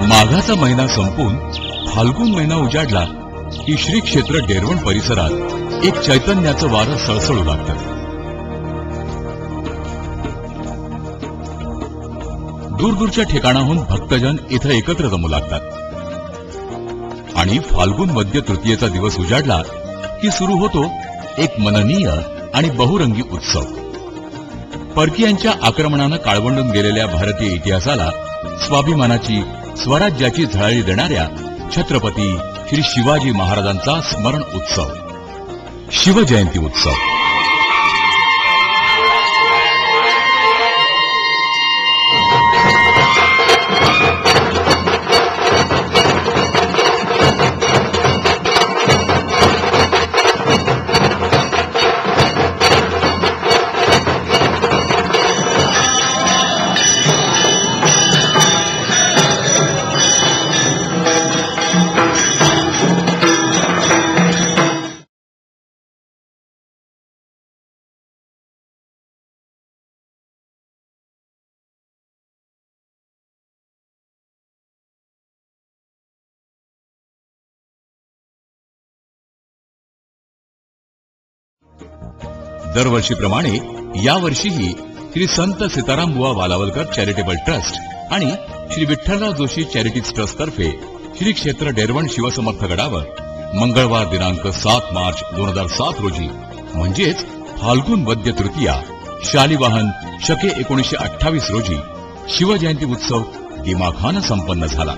माघाचा महिना संपून फाल्गुन महिना उजाडला की श्री क्षेत्र डेरवण परिसरात एक चैतन्याचं वारं सळसळू लागतं. दूरदूरच्या ठिकाणाहून भक्तजन इथं एकत्र जमू लागतात आणि फाल्गुन मध्य तृतीयेचा दिवस उजाडला की सुरू होतो एक मननीय आणि बहुरंगी उत्सव. परकीयांच्या आक्रमणानं काळवंडून गेलेल्या भारतीय इतिहासाला स्वाभिमानाची, स्वराज्याची झळाळी देणाऱ्या छत्रपती श्री शिवाजी महाराजांचा स्मरण उत्सव, शिवजयंती उत्सव. दरवर्षीप्रमाणे यावर्षीही श्री संत सीतारामबुवा वालावलकर चॅरिटेबल ट्रस्ट आणि श्री विठ्ठलराव जोशी चॅरिटीज ट्रस्ट तर्फे श्री क्षेत्र डेरवण शिवसमर्थ गडावर मंगळवार दिनांक 7 मार्च 2007 रोजी म्हणजेच फाल्गुन वद्य तृतीया शालिवाहन शके 1928 रोजी शिवजयंती उत्सव दिमाखानं संपन्न झाला.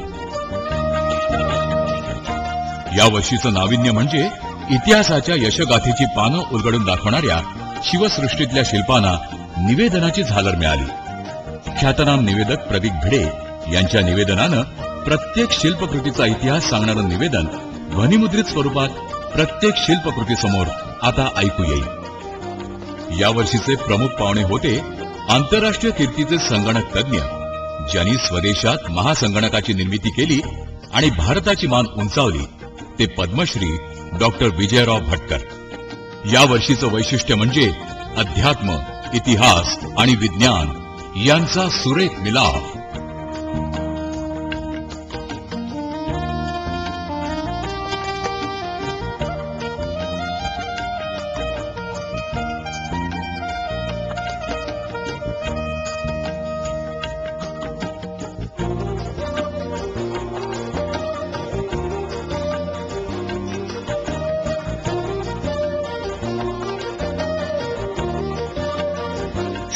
यावर्षीचं नाविन्य म्हणजे इतिहासाच्या यशगाथेची पानं उलगडून दाखवणाऱ्या शिवसृष्टीतल्या शिल्पांना निवेदनाची झालर मिळाली. ख्यातनाम निवेदक प्रदीप भिडे यांच्या निवेदनानं प्रत्येक शिल्पकृतीचा इतिहास सांगणारं निवेदन ध्वनिमुद्रित स्वरूपात प्रत्येक शिल्पकृतीसमोर आता ऐकू येईल. यावर्षीचे प्रमुख पाहुणे होते आंतरराष्ट्रीय कीर्तीचे संगणक तज्ज्ञ, ज्यांनी स्वदेशात महासंगणकाची निर्मिती केली आणि भारताची मान उंचावली, ते पद्मश्री डॉक्टर विजयराव भटकर. यावर्षीचं वैशिष्ट्य म्हणजे अध्यात्म, इतिहास आणि विज्ञान यांचा सुरेख मिलाफ.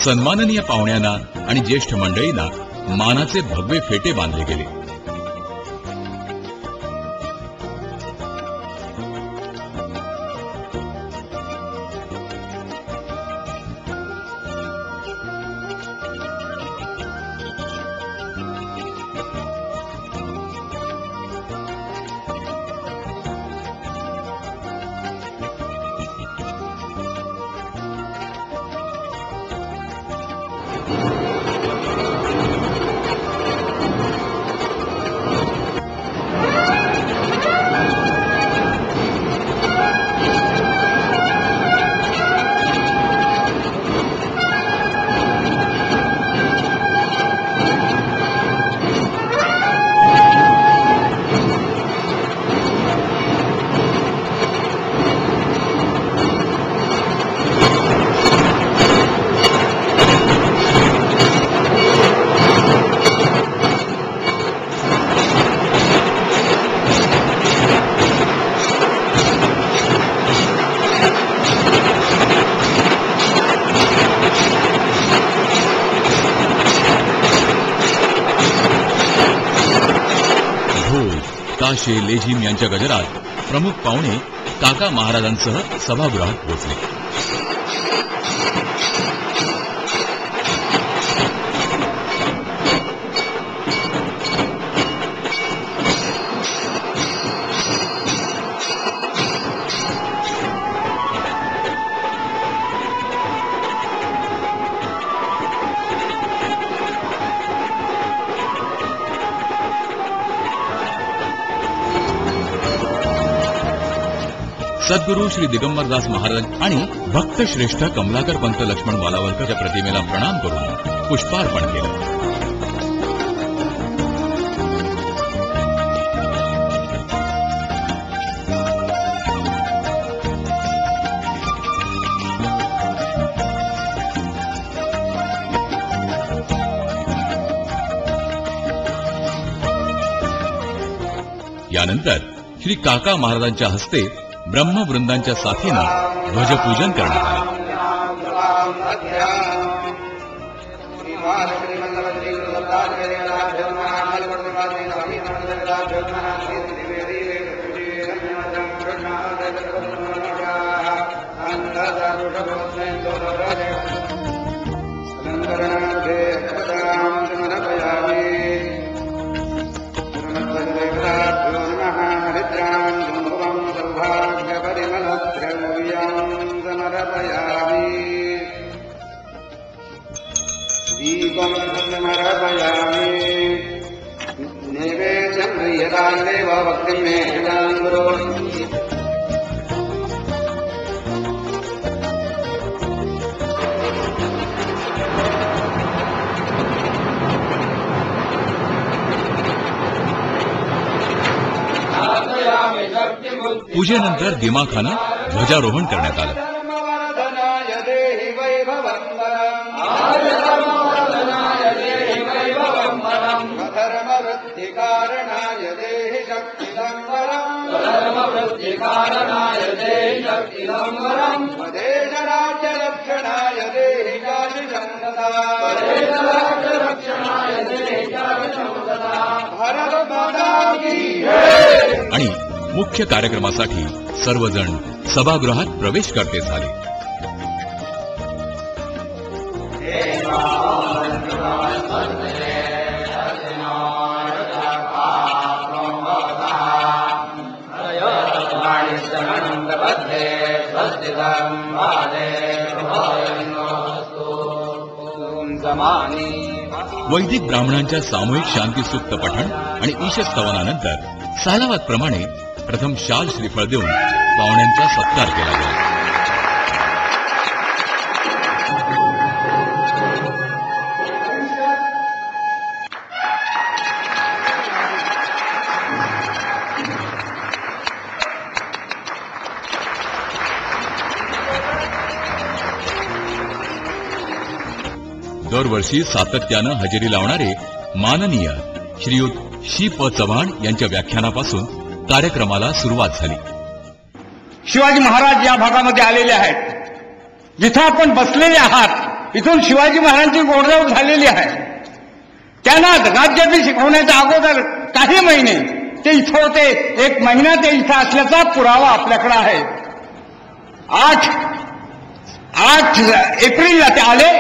सन्माननीय पाहुण्यांना आणि ज्येष्ठ मंडळींना मानाचे भगवे फेटे बांधले गेले. ताशे, लेझिम यांच्या गजरात प्रमुख पाहुणे काका महाराजांसह सभागृहात पोहोचले. सद्गुरू श्री दिगंबरदास महाराज आणि भक्त श्रेष्ठ कमलाकर पंत लक्ष्मण वालावलकरच्या प्रतिमेला प्रणाम करून पुष्पार्पण केलं. यानंतर श्री काका महाराजांच्या हस्ते ब्रह्मवृंदांच्या साथीनं ध्वजपूजन करण्यात आले. पूजेनंतर दिमाखानं ध्वजारोहण करण्यात आलं. आणि मुख्य कार्यक्रमासाठी सर्वजण सभागृहात प्रवेश करते झाले. वैदिक ब्राह्मणांच्या सामूहिक शांती सूक्त पठण आणि ईशस्तवनानंतर सालावादप्रमाणे प्रथम शाल श्रीफळ देऊन पाहुण्यांचा सत्कार केला गेला. दरवर्षी सातत्यानं हजेरी लावणारे माननीय श्रीयुत श्री प चव्हाण यांच्या व्याख्यानापासून कार्यक्रमाला सुरुवात झाली. शिवाजी महाराज या भागामध्ये आलेले आहेत. जिथं आपण बसलेले आहात इथून शिवाजी महाराजांची गोडजाव झालेली आहे. त्यांना राज्याभिषेक होण्याच्या अगोदर काही महिने ते इथं होते. 1 महिना ते इथं असल्याचा पुरावा आपल्याकडे आहे. 8 एप्रिलला ते आले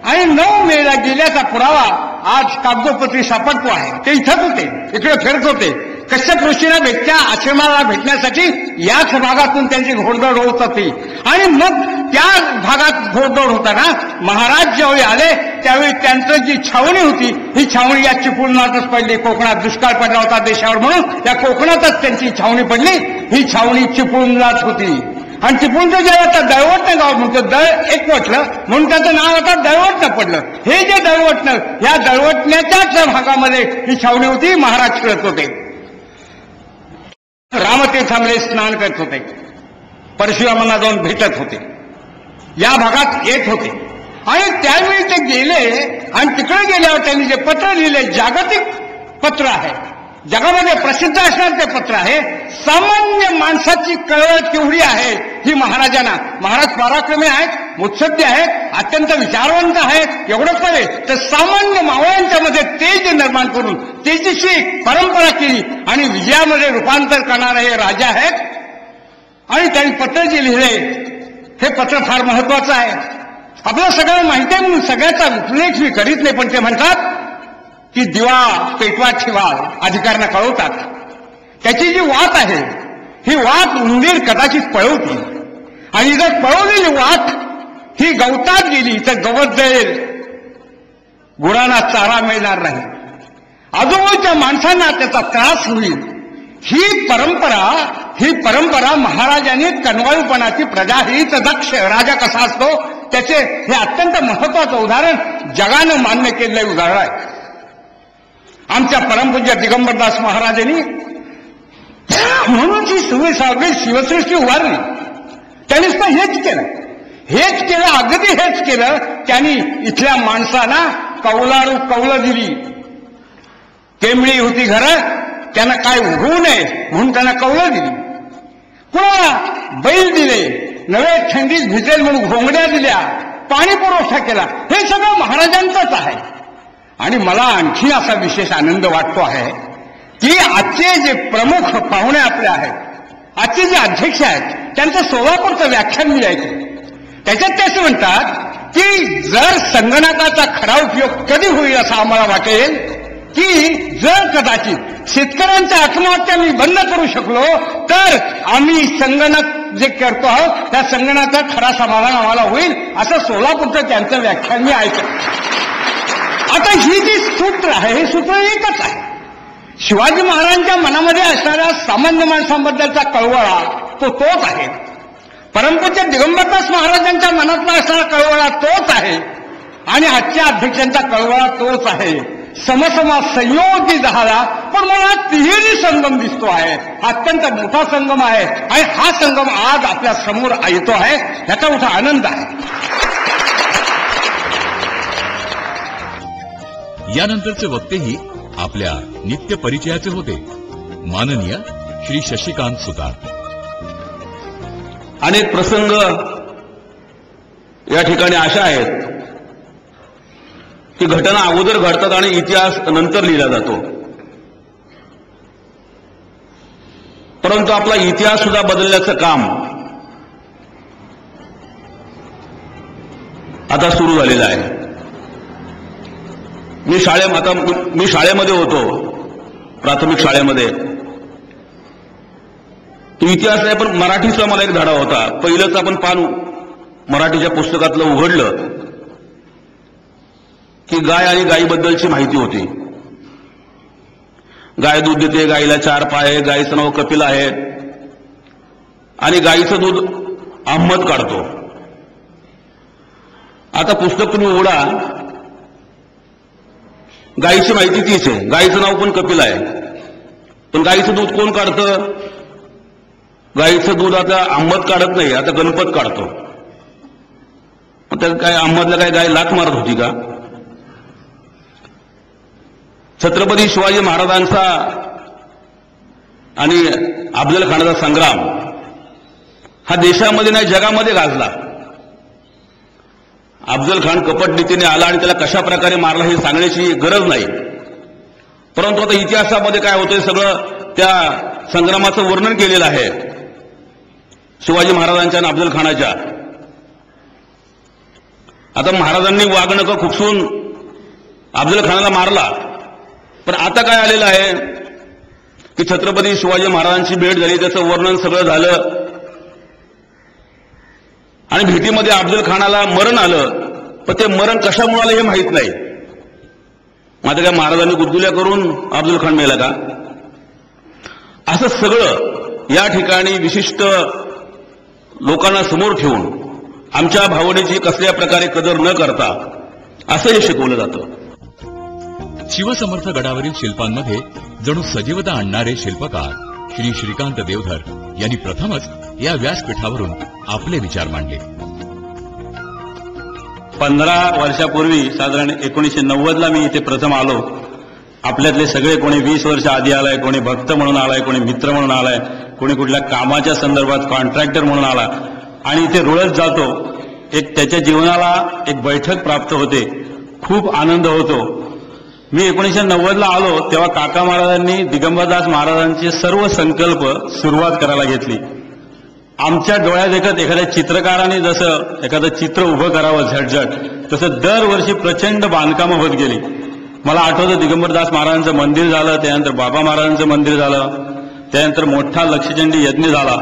आणि 9 मेला गेल्याचा पुरावा आज कागदोपत्री सापडतो आहे. ते इथंच होते, इकडे फिरत होते. कश्यप ऋषीला भेटत्या आश्रमाला भेटण्यासाठी याच भागातून त्यांची घोडदौड होत होती. आणि मग त्या भागात घोडदौड होताना महाराज ज्यावेळी आले त्यावेळी त्यांचं जी छावणी होती ही छावणी या चिपळूणातच पडली. कोकणात दुष्काळ पडला होता देशावर म्हणून या कोकणातच त्यांची छावणी पडली. ही छावणी चिपळूणलाच होती. आणि चिपळूणचं जेव्हा आता दळवटणं गाव म्हणतं, दळ एकवटलं म्हणून त्याचं नाव आता दळवटणं पडलं. हे जे दळवटणं या दळवटण्याच्याच भागामध्ये ही छावणी होती. महाराज खेळत होते, रामतीर्थामध्ये स्नान करत होते, परशुरामांना जाऊन भेटत होते, या भागात येत होते. आणि त्यावेळी ते गेले आणि तिकडे गेल्यावर त्यांनी जे पत्र लिहिले जागतिक पत्र आहे, जगामध्ये प्रसिद्ध असणार ते पत्र आहे. सामान्य माणसाची कळवळ केवढी आहे ही महाराजांना. महाराज पराक्रमी आहेत, मुत्सद्दी आहेत, अत्यंत विचारवंत आहेत. एवढंच नव्हे तर सामान्य मावळ्यांच्या मध्ये तेज निर्माण करून तेजस्वी परंपरा केली आणि विजयामध्ये रूपांतर करणारे हे राजा आहेत. आणि त्यांनी पत्र जे लिहिले हे पत्र फार महत्वाचं आहे. आपल्याला सगळ्यांना माहिती आहे म्हणून सगळ्याचा उल्लेख मी करीत नाही, पण ते म्हणतात की दिवा पेटवा ठेवा अधिकाऱ्यांना कळवतात. त्याची जी वाट आहे ही वाट उंदीर कदाचित पळवतील आणि जर पळवलेली वाट ही गवतात गेली तर गवत जळेल, गुरांना चारा मिळणार नाही, आजूबाजूच्या माणसांना त्याचा त्रास होईल. ही परंपरा महाराजांनी कणवाळूपणाची प्रजा हीच दक्ष राजा कसा असतो त्याचे हे अत्यंत महत्वाचं उदाहरण जगानं मान्य केलेलं उदाहरण आहे. आमच्या परमपूज्य दिगंबरदास महाराजांनी म्हणून ही सुविसावली शिवसृष्टी उभारली. त्यांनीच तर हेच केलं, अगदी हेच केलं. त्यांनी इथल्या माणसाला कौलारू कौलं दिली. केंबळी होती घरं, त्यांना काय उगवू नये म्हणून त्यांना कवळं दिली, कुणाला बैल दिले, नव्हे थंडीत भिजेल म्हणून घोंगड्या दिल्या, पाणी पुरवठा केला. हे सगळं महाराजांचंच आहे. आणि मला आणखी असा विशेष आनंद वाटतो आहे की आजचे जे प्रमुख पाहुणे आपले आहेत, आजचे जे अध्यक्ष आहेत, त्यांचं सोलापूरचं व्याख्यान मी ऐकलं. त्याच्यात ते असं म्हणतात की जर संगणकाचा खरा उपयोग कधी होईल असं आम्हाला वाटेल की जर कदाचित शेतकऱ्यांच्या आत्महत्या मी बंद करू शकलो तर आम्ही संगणक जे करतो आहोत त्या संगणकाचा खरा समाधान आम्हाला होईल, असं सोलापूरचं त्यांचं व्याख्यान मी ऐकलं. आता ही जी सूत्र आहे हे सूत्र एकच आहे. शिवाजी महाराजांच्या मनामध्ये असणाऱ्या सामान्य माणसांबद्दलचा कळवळा तोच आहे. परमपूज्य दिगंबरदास महाराजांच्या मनातला असणारा कळवळा तोच आहे आणि आजच्या अध्यक्षांचा कळवळा तोच आहे. समसमा संयोगी झाला, पण मला तिहेरी संगम दिसतो आहे. अत्यंत मोठा संगम आहे आणि हा संगम आज आपल्या समोर येतो आहे, याचा मोठा आनंद आहे. यानंतरचे वक्तेही आपल्या नित्य परिचयाचे होते. माननीय श्री शशिकांत सुतार. अनेक प्रसंग या ठिकाणी अशा आहेत की घटना अगोदर घडतात आणि इतिहास नंतर लिहिला जातो, परंतु आपला इतिहास सुद्धा बदलण्याचं काम आता सुरू झालेलं आहे. मी शाळेमध्ये होतो, प्राथमिक शाळेमध्ये. तो इतिहास नाही पण मराठीचा मला एक धडा होता. पहिलंच आपण पान मराठीच्या पुस्तकातलं उघडलं की गाय आणि गायीबद्दलची माहिती होती. गाय दूध देते, गायीला 4 पाय, गायीचं नाव कपिल आहे आणि गायीचं दूध अहमद काढतो. आता पुस्तक तुम्ही उघडा, गायीची माहिती तीच आहे, गायीचं नाव पण कपिल आहे, पण गायीचं दूध कोण काढतं? गायीचं दूध आता अहमद काढत नाही, आता गणपत काढतो. त्यात काय अहमदला काय गाय लाथ मारत होती का? छत्रपती शिवाजी महाराजांचा आणि अफजल खानाचा संग्राम हा देशामध्ये नाही जगामध्ये गाजला. अफजल खान कपट नीतीने आला आणि त्याला कशा प्रकारे मारला हे सांगण्याची गरज नाही, परंतु आता इतिहासामध्ये काय होतंय सगळं त्या संग्रामाचं वर्णन केलेलं आहे शिवाजी महाराजांच्या आणि अफजल खानाच्या. आता महाराजांनी वाघनखं खुपसून अफजल खानाला मारला, पण आता काय आलेलं आहे की छत्रपती शिवाजी महाराजांची भेट झाली, त्याचं वर्णन सगळं झालं आणि भेटीमध्ये अफजल खानाला मरण आलं, पण ते मरण कशामुळे आलं हे माहीत नाही. मात्र काय महाराजांनी गुदगुल्या करून अफजल खान मेला का? असं सगळं या ठिकाणी विशिष्ट लोकांना समोर ठेवून आमच्या भावनेची कसल्या प्रकारे कदर न करता असं हे शिकवलं जातं. शिवसमर्थ गडावरील शिल्पांमध्ये जणू सजीवता आणणारे शिल्पकार श्री श्रीकांत देवधर यांनी प्रथमच या व्यासपीठावरून आपले विचार मांडले. 15 वर्षापूर्वी साधारण 1990ला मी इथे प्रथम आलो. आपल्यातले सगळे कोणी 20 वर्ष आधी आलाय, कोणी भक्त म्हणून आलाय, कोणी मित्र म्हणून आलाय, कोणी कुठल्या कामाच्या संदर्भात कॉन्ट्रॅक्टर म्हणून आला आणि इथे रुळत जातो. एक त्याच्या जीवनाला एक बैठक प्राप्त होते, खूप आनंद होतो. मी 1990ला आलो तेव्हा काका महाराजांनी दिगंबरदास महाराजांचे सर्व संकल्प सुरुवात करायला घेतली. आमच्या डोळ्यात देखत एखाद्या चित्रकाराने जसं एखादं चित्र उभं करावं झटझट, तसं दरवर्षी प्रचंड बांधकामं होत गेली. मला आठवतं दिगंबरदास महाराजांचं मंदिर झालं, त्यानंतर बाबा महाराजांचं मंदिर झालं, त्यानंतर मोठा लक्षचंडी यज्ञ झाला,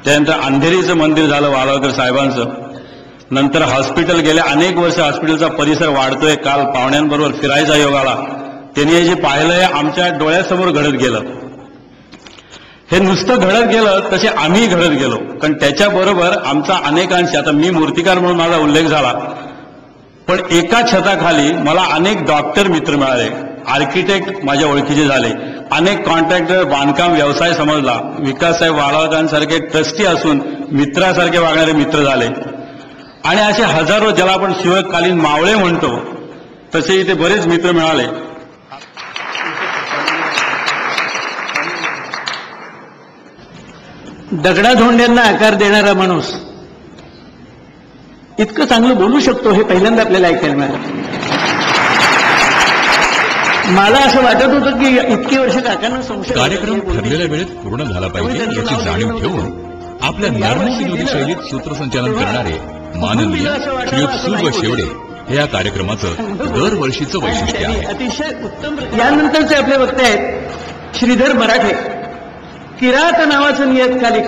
त्यानंतर अंधेरीचं मंदिर झालं वालावकर साहेबांचं, नंतर हॉस्पिटल गेले अनेक वर्ष हॉस्पिटलचा परिसर वाढतोय. काल पाहुण्यांबरोबर फिरायचा योग आला, त्यांनी हे जे पाहिलंय आमच्या डोळ्यासमोर घडत गेलं. हे नुसतं घडत गेलं तसे आम्ही घडत गेलो, कारण त्याच्याबरोबर आमचा अनेकांशी, आता मी मूर्तिकार म्हणून माझा उल्लेख झाला, पण एका छताखाली मला अनेक डॉक्टर मित्र मिळाले, आर्किटेक्ट माझ्या ओळखीचे झाले, अनेक कॉन्ट्रॅक्टर, बांधकाम व्यवसाय समजला, विकाससाहेब वाळवकांसारखे ट्रस्टी असून मित्रासारखे वागणारे मित्र झाले आणि असे हजारो, ज्याला आपण शिवकालीन मावळे म्हणतो तसे इथे बरेच मित्र मिळाले. दगडाधोंड्यांना आकार देणारा माणूस इतकं चांगलं बोलू शकतो हे पहिल्यांदा आपल्याला ऐकायला मिळालं. मला असं वाटत होतं की इतकी वर्ष काकांना संशय. कार्यक्रम ठरलेल्या वेळेत पूर्ण झाला पाहिजे याची जाणीव ठेवून आपल्या नर्म विनोदी शैलीत सूत्रसंचालन करणारे माननीय श्रीयुत सुर्व शेवडे हे या कार्यक्रमाचं दरवर्षीचं वैशिष्ट्य आहे. अतिशय उत्तम. यानंतरचे आपले वक्ते आहेत श्रीधर मराठे. किरात नावाचं नियतकालिक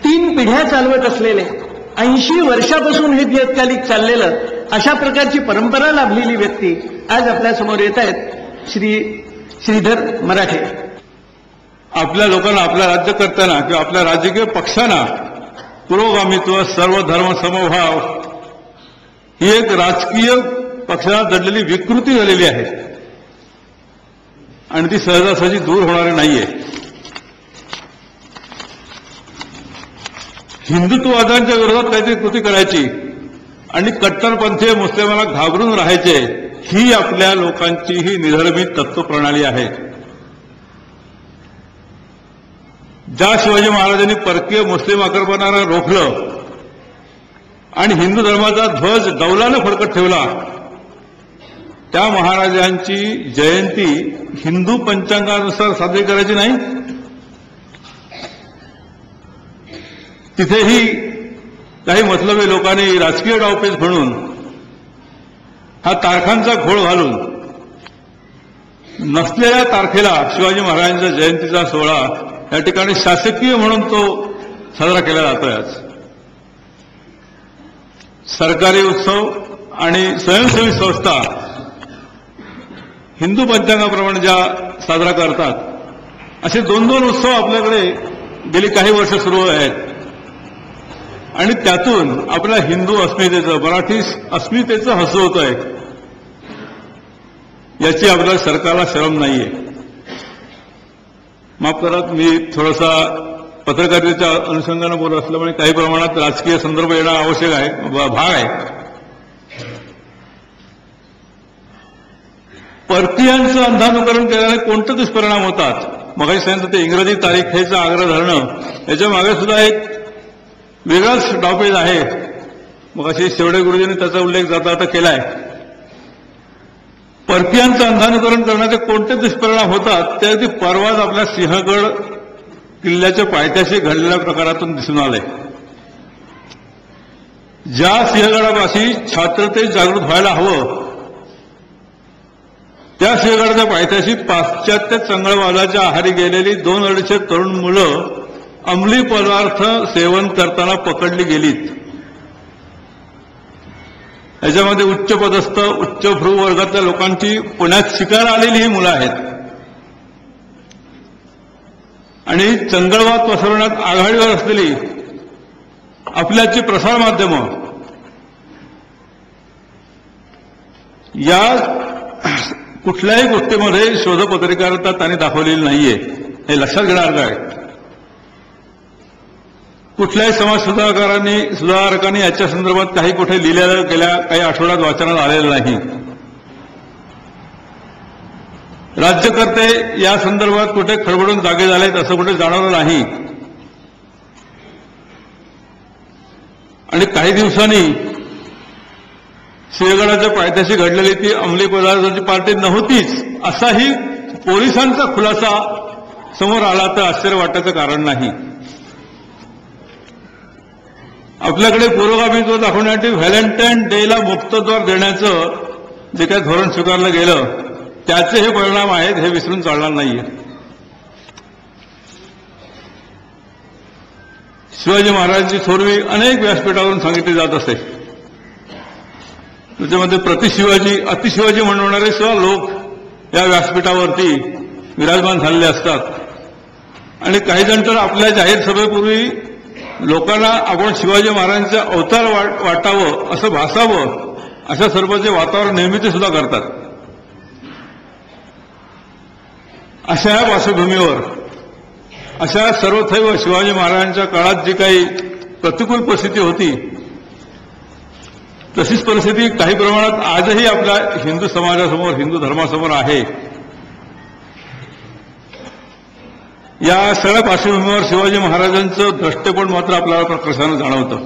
3 पिढ्या चालवत असलेले, 80 वर्षापासून हे नियतकालिक चाललेलं, अशा प्रकारची परंपरा लाभलेली व्यक्ती आज आपल्या समोर येत आहेत. श्रीधर मराठे. आपल्या लोकांना, आपल्या राज्यकर्त्यांना किंवा आपल्या राजकीय पक्षांना पुरोगामित्व, सर्व धर्म समभाव ही एक राजकीय पक्षाला दडलेली विकृती झालेली आहे आणि ती सहजासहजी दूर होणारी नाहीये. हिंदुत्ववाद्यांच्या विरोधात काहीतरी कृती करायची आणि कट्टरपंथीय मुस्लिमांना घाबरून राहायचे, ही आपल्या लोकांची ही निधर्मी तत्वप्रणाली आहे. ज्या शिवाजी महाराजांनी परकीय मुस्लिम आक्रमणाला रोखलं आणि हिंदू धर्माचा ध्वज डौलानं फडकत ठेवला, त्या महाराजांची जयंती हिंदू पंचांगानुसार साजरी करायची नाही. तिथेही काही मतलबी लोकांनी राजकीय डावपेच म्हणून हा तारखांचा घोळ घालून नसलेल्या तारखेला शिवाजी महाराजांच्या जयंतीचा सोहळा या ठिकाणी शासकीय म्हणून तो साजरा केला जातोय. आज सरकारी उत्सव आणि स्वयंसेवी संस्था हिंदू पंचांगाप्रमाणे ज्या साजरा करतात, असे 2-2 उत्सव आपल्याकडे गेली काही वर्ष सुरू आहेत आणि त्यातून आपल्या हिंदू अस्मितेचं, मराठी अस्मितेचं हसू होत आहे. याची आपल्या सरकारला शरम नाहीये. माफ करा, मी थोडासा पत्रकारितेच्या अनुषंगानं बोलत असल्यामुळे काही प्रमाणात राजकीय संदर्भ येणं आवश्यक आहे, भाग आहे. परकीयांचं अंधानुकरण केल्याने कोणते दुष्परिणाम होतात? मगाशी सांगितलं ते इंग्रजी तारीखेचा आग्रह धरणं, याच्या मागे सुद्धा एक वेगळाच डावपेच आहे. मगाशी शेवडे गुरुजींनी त्याचा उल्लेख जाता जाता केलाय. परकीयांचं अंधानुकरण करण्याचे कोणते दुष्परिणाम होतात ते अगदी परवाच आपल्या सिंहगड किल्ल्याच्या पायथ्याशी घडलेल्या प्रकारातून दिसून आलंय. ज्या सिंहगडापाशी छात्रते जागृत व्हायला हवं, त्या सिंहगडाच्या पायथ्याशी पाश्चात्य चंगळवादाच्या आहारी गेलेली 2-250 तरुण मुलं अंमली पदार्थ सेवन करताना पकडली गेलीत. याच्यामध्ये उच्च पदस्थ, उच्च भ्रू वर्गातल्या लोकांची पुण्यात शिकायला आलेली ही मुलं आहेत आणि चंगळवाद पसरवण्यात आघाडीवर असलेली आपल्याची प्रसारमाध्यमं या कुठल्याही गोष्टीमध्ये शोधपत्रिकारिता त्यांनी दाखवलेली नाहीये, हे लक्षात घेणार काय. कुठल्याही समाज सुधारकांनी याच्या संदर्भात काही कुठे लिहिलेलं गेल्या काही आठवड्यात वाचनात आलेलं नाही. राज्यकर्ते या संदर्भात कुठे खडबडून जागे झालेत असं कुठे जाणवलं नाही. आणि काही दिवसांनी सिंहगडाच्या पायथ्याशी घडलेली ती अंमली पदार्थाची पार्टी नव्हतीच असाही पोलिसांचा खुलासा समोर आला तर आश्चर्य वाटायचं कारण नाही. आपल्याकडे पुरोगामित्व दाखवण्यासाठी व्हॅलेंटाईन डेला मुक्तद्वार देण्याचं जे काही धोरण स्वीकारलं गेलं त्याचे हे परिणाम आहेत, हे विसरून चालणार नाहीये. शिवाजी महाराजांची थोरवी अनेक व्यासपीठावरून सांगितली जात असे. त्याच्यामध्ये प्रतिशिवाजी, अतिशिवाजी म्हणणारे सुद्धा लोक या व्यासपीठावरती विराजमान झालेले असतात आणि काही जण तर आपल्या जाहीर सभेपूर्वी लोकांना आपण शिवाजी महाराजांचा अवतार वाटावं, असं भासावं, अशा स्वरूपाचे वातावरण निर्मिती सुद्धा करतात. अशा या पार्श्वभूमीवर, अशा सर्वथैव शिवाजी महाराजांच्या काळात जी काही प्रतिकूल परिस्थिती होती, तशीच परिस्थिती काही प्रमाणात आजही आपल्या हिंदू समाजासमोर, हिंदू धर्मासमोर आहे. या सगळ्या पार्श्वभूमीवर शिवाजी महाराजांचं द्रष्टेपण मात्र आपल्याला प्रकर्षानं जाणवतं.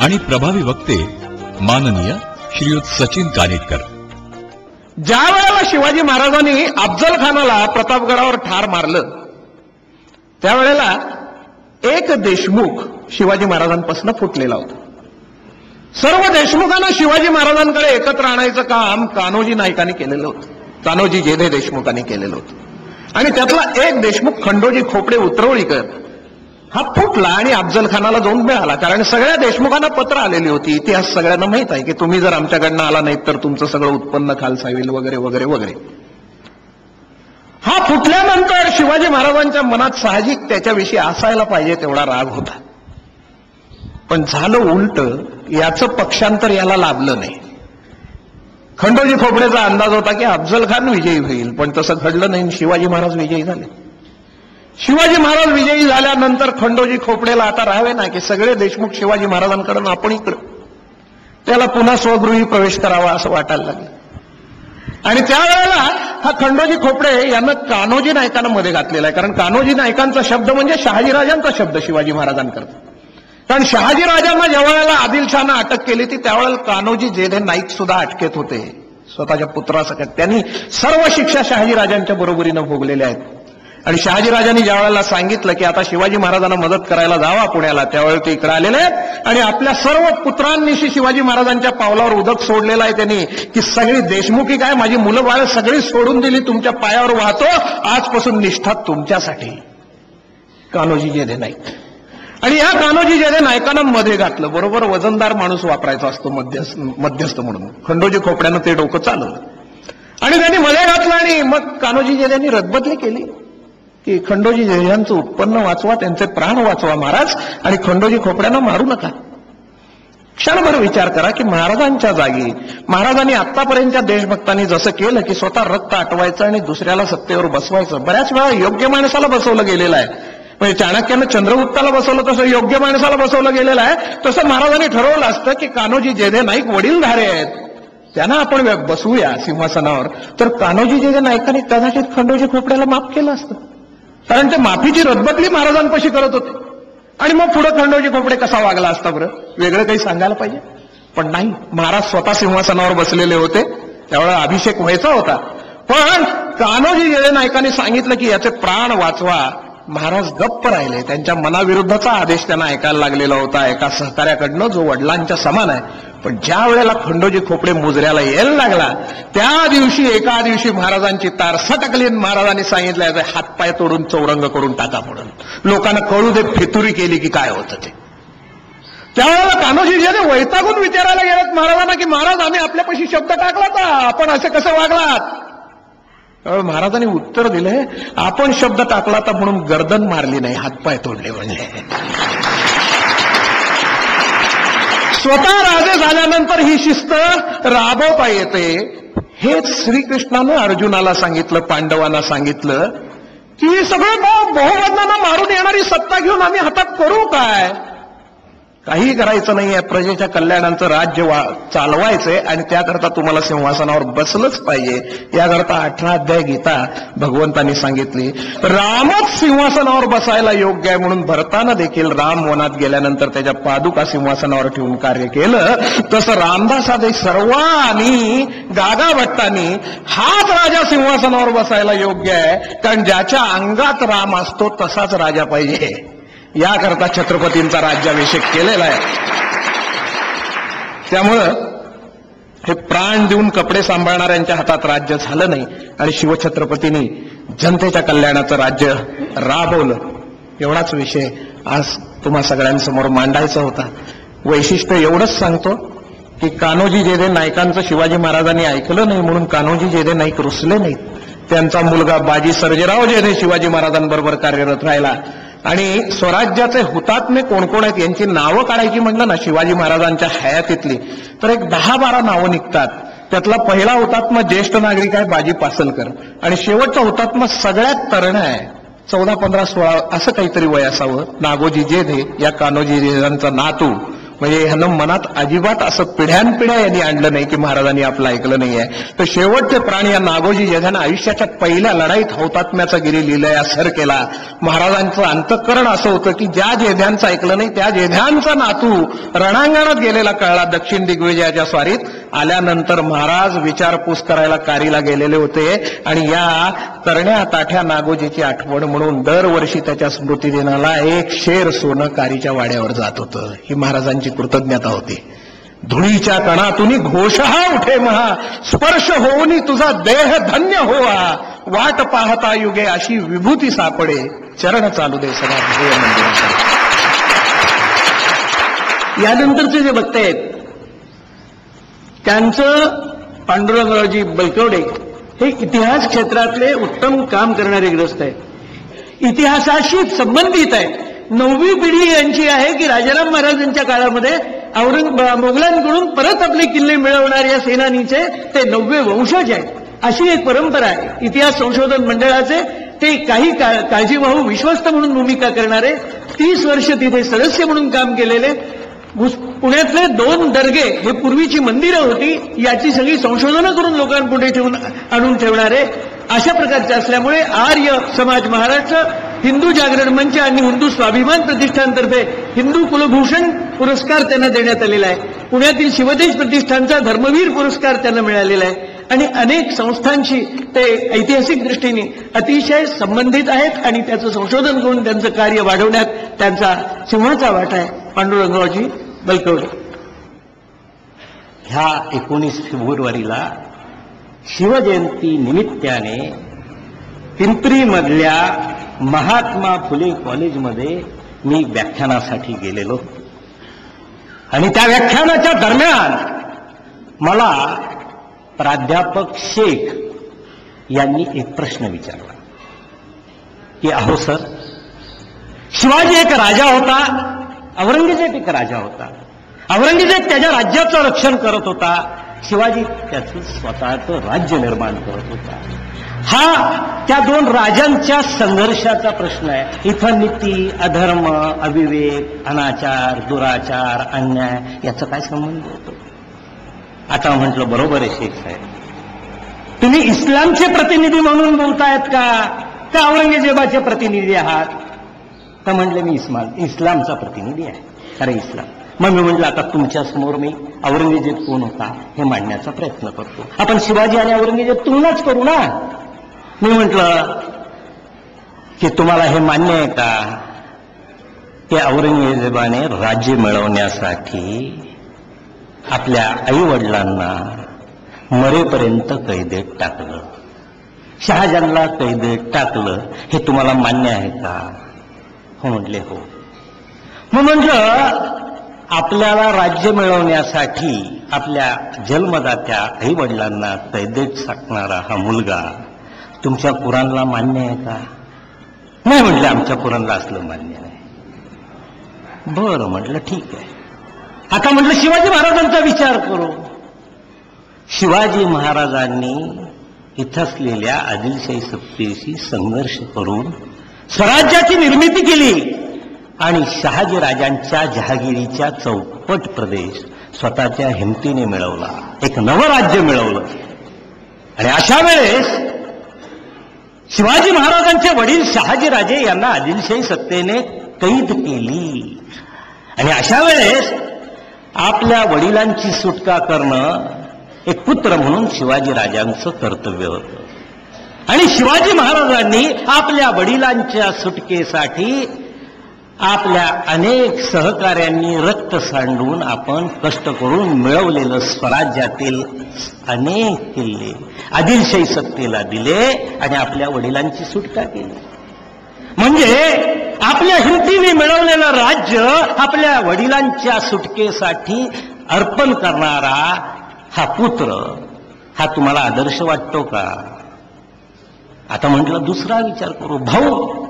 आणि प्रभावी वक्ते माननीय श्रीयुत सचिन कानिटकर. ज्या वेळेला शिवाजी महाराजांनी अफजल खानाला प्रतापगडावर ठार मारलं त्यावेळेला एक देशमुख शिवाजी महाराजांपासून फुटलेला होता. सर्व देशमुखांना शिवाजी महाराजांकडे एकत्र आणायचं काम कान्होजी नाईकांनी केलेलं होतं, कान्होजी जेधे देशमुखांनी केलेलं होतं. आणि त्यातला एक देशमुख खंडोजी खोपडे उतरवळीकर हा फुटला आणि अफजल खानाला जाऊन मिळाला. कारण सगळ्या देशमुखांना पत्र आलेली होती. इतिहास सगळ्यांना माहित आहे की तुम्ही जर आमच्याकडनं आला नाहीत तर तुमचं सगळं उत्पन्न खालसावेल वगैरे वगैरे वगैरे. हा फुटल्यानंतर शिवाजी महाराजांच्या मनात साहजिक त्याच्याविषयी असायला पाहिजे तेवढा राग होता. पण झालं उलट, याचं पक्षांतर याला लाभलं नाही. खंडोजी खोपडेचा अंदाज होता की अफजल खान विजयी होईल, पण तसं घडलं नाही. शिवाजी महाराज विजयी झाले. शिवाजी महाराज विजयी झाल्यानंतर खंडोजी खोपडेला आता राहावे ना की सगळे देशमुख शिवाजी महाराजांकडून आपण इकडं. त्याला पुन्हा स्वगृही प्रवेश करावा असं वाटायला लागलं. आणि त्यावेळेला हा खंडोजी खोपडे यानं कान्होजी नाईकांना मध्ये घातलेला आहे. कारण कान्होजी नाईकांचा शब्द म्हणजे शहाजीराजांचा शब्द शिवाजी महाराजांकरता. कारण शहाजीराजांना ज्या वेळेला आदिलशहानं अटक केली ती त्यावेळेला कान्होजी जेधे नाईक सुद्धा अटकेत होते स्वतःच्या पुत्रासकट. त्यांनी सर्व शिक्षा शहाजीराजांच्या बरोबरीनं भोगलेल्या आहेत. आणि शहाजीराजांनी ज्या वेळेला सांगितलं की आता शिवाजी महाराजांना मदत करायला जावा पुण्याला, त्यावेळेला ते इकडे आलेले आहेत आणि आपल्या सर्व पुत्रांनीशी शिवाजी महाराजांच्या पावलावर उदक सोडलेलं आहे त्यांनी की सगळी देशमुखी काय माझी मुलं बाळ सगळी सोडून दिली, तुमच्या पायावर वाहतो, आजपासून निष्ठा तुमच्यासाठी. कान्होजी जेधे नाईक. आणि या कान्होजी जेधे नाईकांना मध्ये घातलं. बरोबर वजनदार माणूस वापरायचा असतो मध्यस्थ म्हणून. खंडोजी खोपड्यानं ते डोकं चालवलं आणि त्यांनी मध्ये घातलं. आणि मग कान्होजी जेधेंनी रदबदली केली की खंडोजी जेधेंचं उत्पन्न वाचवा, त्यांचे प्राण वाचवा महाराज, आणि खंडोजी खोपड्यांना मारू नका. क्षणभर विचार करा की महाराजांच्या जागी महाराजांनी आतापर्यंतच्या देशभक्तांनी जसं केलं की स्वतः रक्त आटवायचं आणि दुसऱ्याला सत्तेवर बसवायचं, बऱ्याच वेळा योग्य माणसाला बसवलं गेलेलं आहे. म्हणजे चाणक्यानं चंद्रगुप्ताला बसवलं तसं योग्य माणसाला बसवलं गेलेलं आहे. तसं महाराजांनी ठरवलं असतं की कान्होजी जेधे नाईक वडीलधारे आहेत, त्यांना आपण बसवूया सिंहासनावर. तर कान्होजी जेधे नाईकांनी कदाचित खंडोजी खोपड्याला माफ केलं असतं. कारण ते माफीची रदबदली महाराजांपाशी करत होते. आणि मग पुढे खंडोजी खोपडे कसा वागला असता बरं, वेगळं काही सांगायला पाहिजे. पण नाही, महाराज स्वतः सिंहासनावर बसलेले होते, त्यावेळेला अभिषेक व्हायचा होता. पण कान्होजी जेधे नाईकांनी सांगितलं की याचे प्राण वाचवा. महाराज गप्प राहिले. त्यांच्या मनाविरुद्धचा आदेश त्यांना ऐकायला लागलेला होता एका सहकार्याकडनं जो वडिलांच्या समान आहे. पण ज्या वेळेला खंडोजी खोपडे मुजऱ्याला यायला लागला त्या दिवशी एका दिवशी महाराजांची तार सटकली. महाराजांनी सांगितलं याचे हातपाय तोडून चौरंग करून टाका म्हणून. लोकांना कळू दे फितुरी केली की काय होतं ते. त्यावेळेला कान्होजी जेधे वैतागून विचारायला गेलेत महाराजांना की महाराज आम्ही आपल्यापाशी शब्द टाकला होता, आपण असे कसं वागलात. महाराजांनी उत्तर दिले आपण शब्द टाकला तर म्हणून गर्दन मारली नाही, हातपाय तोडले म्हणजे. स्वतः राजे झाल्यानंतर ही शिस्त राबवता येते. हेच श्रीकृष्णानं अर्जुनाला सांगितलं, पांडवांना सांगितलं की सगळे बहुवदनांना मारून येणारी सत्ता घेऊन आम्ही हातात करू काय. काही करायचं नाहीये, प्रजेच्या कल्याणाचं राज्य चालवायचंय आणि त्याकरता तुम्हाला सिंहासनावर बसलंच पाहिजे. याकरता 18 अध्याय गीता भगवंतांनी सांगितली. रामच सिंहासनावर बसायला योग्य आहे म्हणून भरतानं देखील राम वनात गेल्यानंतर त्याच्या पादुका सिंहासनावर ठेवून कार्य केलं. तसं रामदासादे सर्वांनी गागा भट्टांनी हाच राजा सिंहासनावर बसायला योग्य आहे. कारण ज्याच्या अंगात राम असतो तसाच राजा पाहिजे. याकरता छत्रपतींचा राज्याभिषेक केलेला आहे. त्यामुळं हे प्राण देऊन कपडे सांभाळणाऱ्यांच्या हातात राज्य झालं नाही आणि शिवछत्रपतींनी जनतेच्या कल्याणाचं राज्य राबवलं. एवढाच विषय आज तुम्हा सगळ्यांसमोर मांडायचा होता. वैशिष्ट्य एवढंच सांगतो की कान्होजी जेधे नाईकांचं शिवाजी महाराजांनी ऐकलं नाही म्हणून कान्होजी जेधे नाईक रुसले नाहीत. त्यांचा मुलगा बाजी सर्जेराव जेधे शिवाजी महाराजांबरोबर कार्यरत राहिला. आणि स्वराज्याचे हुतात्मे कोण कोण आहेत यांची नावं काढायची म्हटलं ना शिवाजी महाराजांच्या हयातीतली तर एक 10-12 नावं निघतात. त्यातला पहिला हुतात्मा ज्येष्ठ नागरिक आहे बाजी पासलकर आणि शेवटचा हुतात्मा सगळ्यात तरुण आहे, 14, 15, 16 असं काहीतरी वय असावं, नागोजी जेधे या कान्होजी जेधेंचा नातू म्हणजे ह्यानं मनात अजिबात असं पिढ्यानपिढ्या यांनी आणलं नाही की महाराजांनी आपलं ऐकलं नाहीये. तर शेवटचे प्राण या नागोजी जेध्यानं आयुष्याच्या पहिल्या लढाईत हौतात्म्याचा गिरी लिहिलंय, सर केला. महाराजांचं अंतःकरण असं होतं की ज्या जेध्यांचं ऐकलं नाही त्या जेध्यांचा नातू रणांगणात गेलेला कळला. दक्षिण दिग्विजयाच्या स्वारीत आल्यानंतर महाराज विचारपूस करायला कारीला गेलेले होते आणि या तरण्या ताठ्या नागोजीची आठवण म्हणून दरवर्षी त्याच्या स्मृतिदिनाला 1 शेर सोनं कारीच्या वाड्यावर जात होतं. ही महाराजांची कृतज्ञता होती. धुळीच्या कणातून घोष हा उठे महा, स्पर्श होऊनी तुझा देह धन्य होवा, वाट पाहता युगे अशी विभूती सापडे, चरण चालू दे सदा ध्येय मंदिराकडे. यानंतरचे जे वक्ते आहेत त्यांचं पांडुरंगरावजी बलकवडे हे इतिहास क्षेत्रातले उत्तम काम करणारे ग्रस्त आहेत. इतिहासाशी संबंधित आहे. 9वी पिढी यांची आहे की राजाराम महाराजांच्या काळामध्ये मोगलांकडून परत आपले किल्ले मिळवणाऱ्या सेनानीचे ते 9वे वंशज आहेत. अशी एक परंपरा आहे इतिहास संशोधन मंडळाचे. ते काही काळजीवाहू विश्वस्त म्हणून भूमिका करणारे, 30 वर्ष तिथे सदस्य म्हणून काम केलेले. पुण्यातले 2 दर्गे हे पूर्वीची मंदिरं होती, याची सगळी संशोधनं करून लोकांपुढे आणून ठेवणारे अशा प्रकारचे असल्यामुळे आर्य समाज महाराष्ट्र हिंदू जागरण मंच आणि हिंदू स्वाभिमान प्रतिष्ठानतर्फे हिंदू कुलभूषण पुरस्कार त्यांना देण्यात आलेला आहे. पुण्यातील शिवतेज प्रतिष्ठानचा धर्मवीर पुरस्कार त्यांना मिळालेला आहे. आणि अनेक संस्थांशी ते ऐतिहासिक दृष्टीने अतिशय संबंधित आहेत आणि त्याचं संशोधन करून त्यांचं कार्य वाढवण्यात त्यांचा सिंहाचा वाटा आहे. पांडुरंगरावजी बलकवडे. ह्या 19 फेब्रुवारीला शिवजयंती निमित्ताने पिंपरीमधल्या महात्मा फुले कॉलेजमध्ये मी व्याख्यानासाठी गेलेलो आणि त्या व्याख्यानाच्या दरम्यान मला प्राध्यापक शेख यांनी एक प्रश्न विचारला की अहो सर, शिवाजी एक राजा होता, औरंगजेब एक राजा होता. औरंगजेब त्याच्या राज्याचं रक्षण करत होता, शिवाजी त्याचं स्वतःचं राज्य निर्माण करत होता. हा त्या 2 राजांच्या संघर्षाचा प्रश्न आहे. इथं नीती, अधर्म, अविवेक, अनाचार, दुराचार, अन्याय याचा काय संबंध होतो? आता म्हटलं बरोबर आहे शेख साहेब, तुम्ही इस्लामचे प्रतिनिधी म्हणून बोलतायत का औरंगजेबाचे प्रतिनिधी आहात? तर म्हणले मी इस्लामचा प्रतिनिधी आहे. अरे इस्लाम. मग मी म्हटलं आता तुमच्या समोर मी औरंगजेब कोण होता हे मांडण्याचा प्रयत्न करतो. आपण शिवाजी आणि औरंगजेब तुलनाच करू ना. मी म्हटलं की तुम्हाला हे मान्य आहे का की औरंगजेबाने राज्य मिळवण्यासाठी आपल्या आईवडिलांना मरेपर्यंत कैदेत टाकलं, शहाजहानला कैदेत टाकलं, हे तुम्हाला मान्य आहे का? हो म्हटले हो. मग म्हटलं आपल्याला राज्य मिळवण्यासाठी आपल्या जन्मदात्या आईवडिलांना कैदेत टाकणारा हा मुलगा तुमच्या कुराणला मान्य आहे का? नाही म्हटलं आमच्या कुराणला असलं मान्य नाही. बरं म्हटलं ठीक आहे. आता म्हटलं शिवाजी महाराजांचा विचार करू. शिवाजी महाराजांनी इथं असलेल्या आदिलशाही सत्तेशी संघर्ष करून स्वराज्याची निर्मिती केली आणि शहाजी राजांच्या जहागिरीच्या चौपट प्रदेश स्वतःच्या हिमतीने मिळवला, एक नवं राज्य मिळवलं. आणि अशा वेळेस शिवाजी महाराजांचे वडील शहाजीराजे यांना आदिलशाही सत्तेने कैद केली आणि अशा वेळेस आपल्या वडिलांची सुटका करणं एक पुत्र म्हणून शिवाजी राजांचं कर्तव्य होतं. आणि शिवाजी महाराजांनी आपल्या वडिलांच्या सुटकेसाठी आपल्या अनेक सहकार्यांनी रक्त सांडून आपण कष्ट करून मिळवलेलं स्वराज्यातील अनेक किल्ले आदिलशाही सत्तेला दिले आणि आपल्या वडिलांची सुटका केली. म्हणजे आपल्या हिमतीने मिळवलेलं राज्य आपल्या वडिलांच्या सुटकेसाठी अर्पण करणारा हा पुत्र, हा तुम्हाला आदर्श वाटतो का? आता म्हटलं दुसरा विचार करू. भाऊ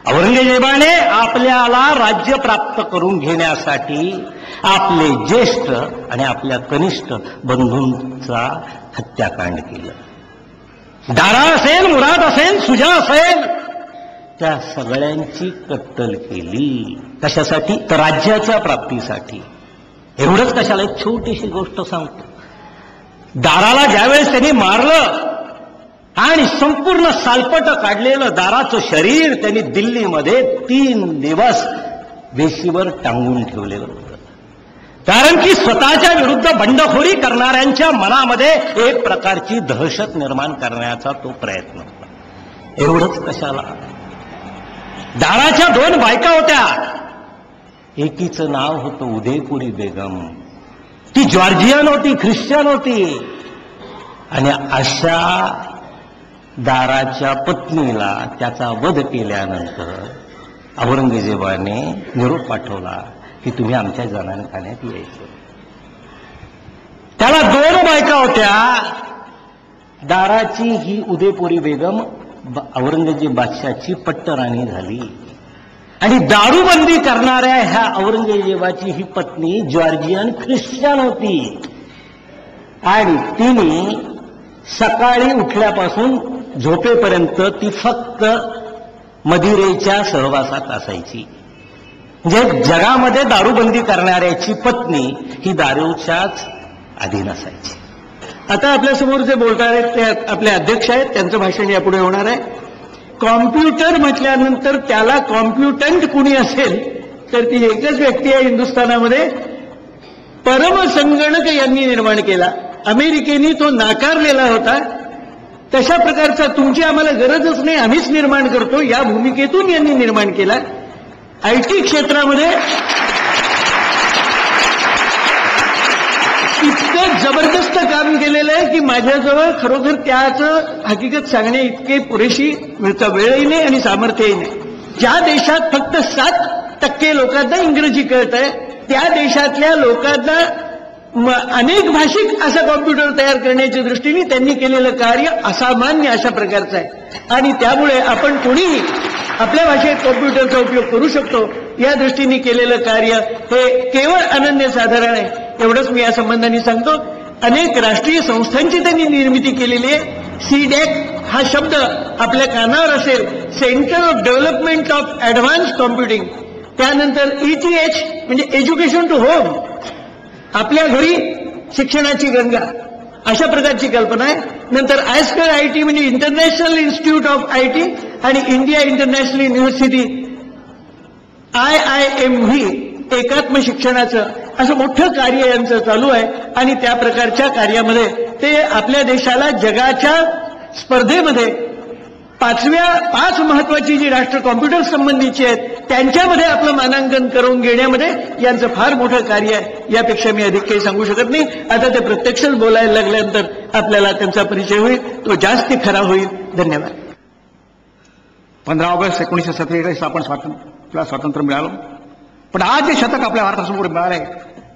औरंगजेबाने आपल्याला राज्य प्राप्त करून घेण्यासाठी आपले ज्येष्ठ आणि आपल्या कनिष्ठ बंधूंचा हत्याकांड केलं. दारा असेल, मुराद असेल, सुजा असेल, त्या सगळ्यांची कत्तल केली. कशासाठी? तर राज्याच्या प्राप्तीसाठी. एवढंच कशाला, एक छोटीशी गोष्ट सांगतो. दाराला ज्यावेळेस त्यांनी मारलं आणि संपूर्ण सालपट काढलेलं दाराचं शरीर त्यांनी दिल्लीमध्ये 3 दिवस वेशीवर टांगून ठेवलेलं होतं. कारण की स्वतःच्या विरुद्ध बंडखोरी करणाऱ्यांच्या मनामध्ये एक प्रकारची दहशत निर्माण करण्याचा तो प्रयत्न होता. एवढंच कशाला, दाराच्या 2 बायका होत्या. एकीचं नाव होतं उदयपुरी बेगम. ती जॉर्जियन होती, ख्रिश्चन होती. आणि अशा दाराच्या पत्नीला त्याचा वध केल्यानंतर औरंगजेबाने निरोप पाठवला की तुम्ही आमच्या जनानखान्यात यायचं. त्याला 2 बायका होत्या. दाराची ही उदयपुरी बेगम औरंगजेब बादशाची पट्टराणी झाली आणि दारूबंदी करणाऱ्या ह्या औरंगजेबाची ही पत्नी जॉर्जियन ख्रिश्चन होती. आणि तिने सकाळी उठल्यापासून झोपेपर्यंत ती फक्त मदिरेच्या सहवासात असायची. म्हणजे जगामध्ये दारूबंदी करणाऱ्याची पत्नी ही दारूच्याच अधीन असायची. आता आपल्यासमोर जे बोलणार आहेत ते आपले अध्यक्ष आहेत, त्यांचं भाषण यापुढे होणार आहे. कॉम्प्युटर म्हटल्यानंतर त्याला कॉम्प्युटंट कुणी असेल तर ती एकच व्यक्ती आहे हिंदुस्थानामध्ये, परमसंगणक यांनी निर्माण केला. अमेरिकेने तो नाकारलेला होता. तशा प्रकारचा तुमची आम्हाला गरजच नाही, आम्हीच निर्माण करतो या भूमिकेतून यांनी निर्माण केला. आयटी क्षेत्रामध्ये इतकं जबरदस्त काम केलेलं आहे की माझ्याजवळ खरोखर त्याचं हकीकत सांगणे इतके पुरेशी वेळही नाही आणि सामर्थ्यही नाही. ज्या देशात फक्त 7% लोकांना इंग्रजी कळत आहे त्या देशातल्या लोकांना अनेक भाषिक असा कॉम्प्युटर तयार करण्याच्या दृष्टीने त्यांनी केलेलं कार्य असामान्य अशा प्रकारचं आहे. आणि त्यामुळे आपण कोणीही आपल्या भाषेत कॉम्प्युटरचा उपयोग करू शकतो या दृष्टीने केलेलं कार्य हे केवळ अनन्यसाधारण आहे. एवढंच मी या संबंधाने सांगतो. अनेक राष्ट्रीय संस्थांची त्यांनी निर्मिती केलेली आहे. CDAC हा शब्द आपल्या कानावर असेल, centre of development of advance computing. त्यानंतर ETH म्हणजे एज्युकेशन टू होम, आपल्या घरी शिक्षणाची गंगा, अशा प्रकारची कल्पना आहे. नंतर आयस्कर IT म्हणजे इंटरनॅशनल इन्स्टिट्यूट ऑफ IT आणि इंडिया इंटरनॅशनल युनिव्हर्सिटी IIMV एकात्म शिक्षणाचं असं मोठं कार्य यांचं चालू आहे. आणि त्या प्रकारच्या कार्यामध्ये ते आपल्या देशाला जगाच्या स्पर्धेमध्ये 5 महत्वाची जी राष्ट्र कॉम्प्युटर संबंधीची आहेत त्यांच्यामध्ये आपलं मानांकन करून घेण्यामध्ये यांचं फार मोठं कार्य आहे. यापेक्षा मी अधिक काही सांगू शकत नाही. आता ते प्रत्यक्षच बोलायला लागल्यानंतर आपल्याला त्यांचा परिचय होईल, तो जास्त खरा होईल. धन्यवाद. 15 ऑगस्ट 1947 आपण स्वातंत्र्य मिळालं. पण आज जे शतक आपल्या भारतासमोर मिळालंय,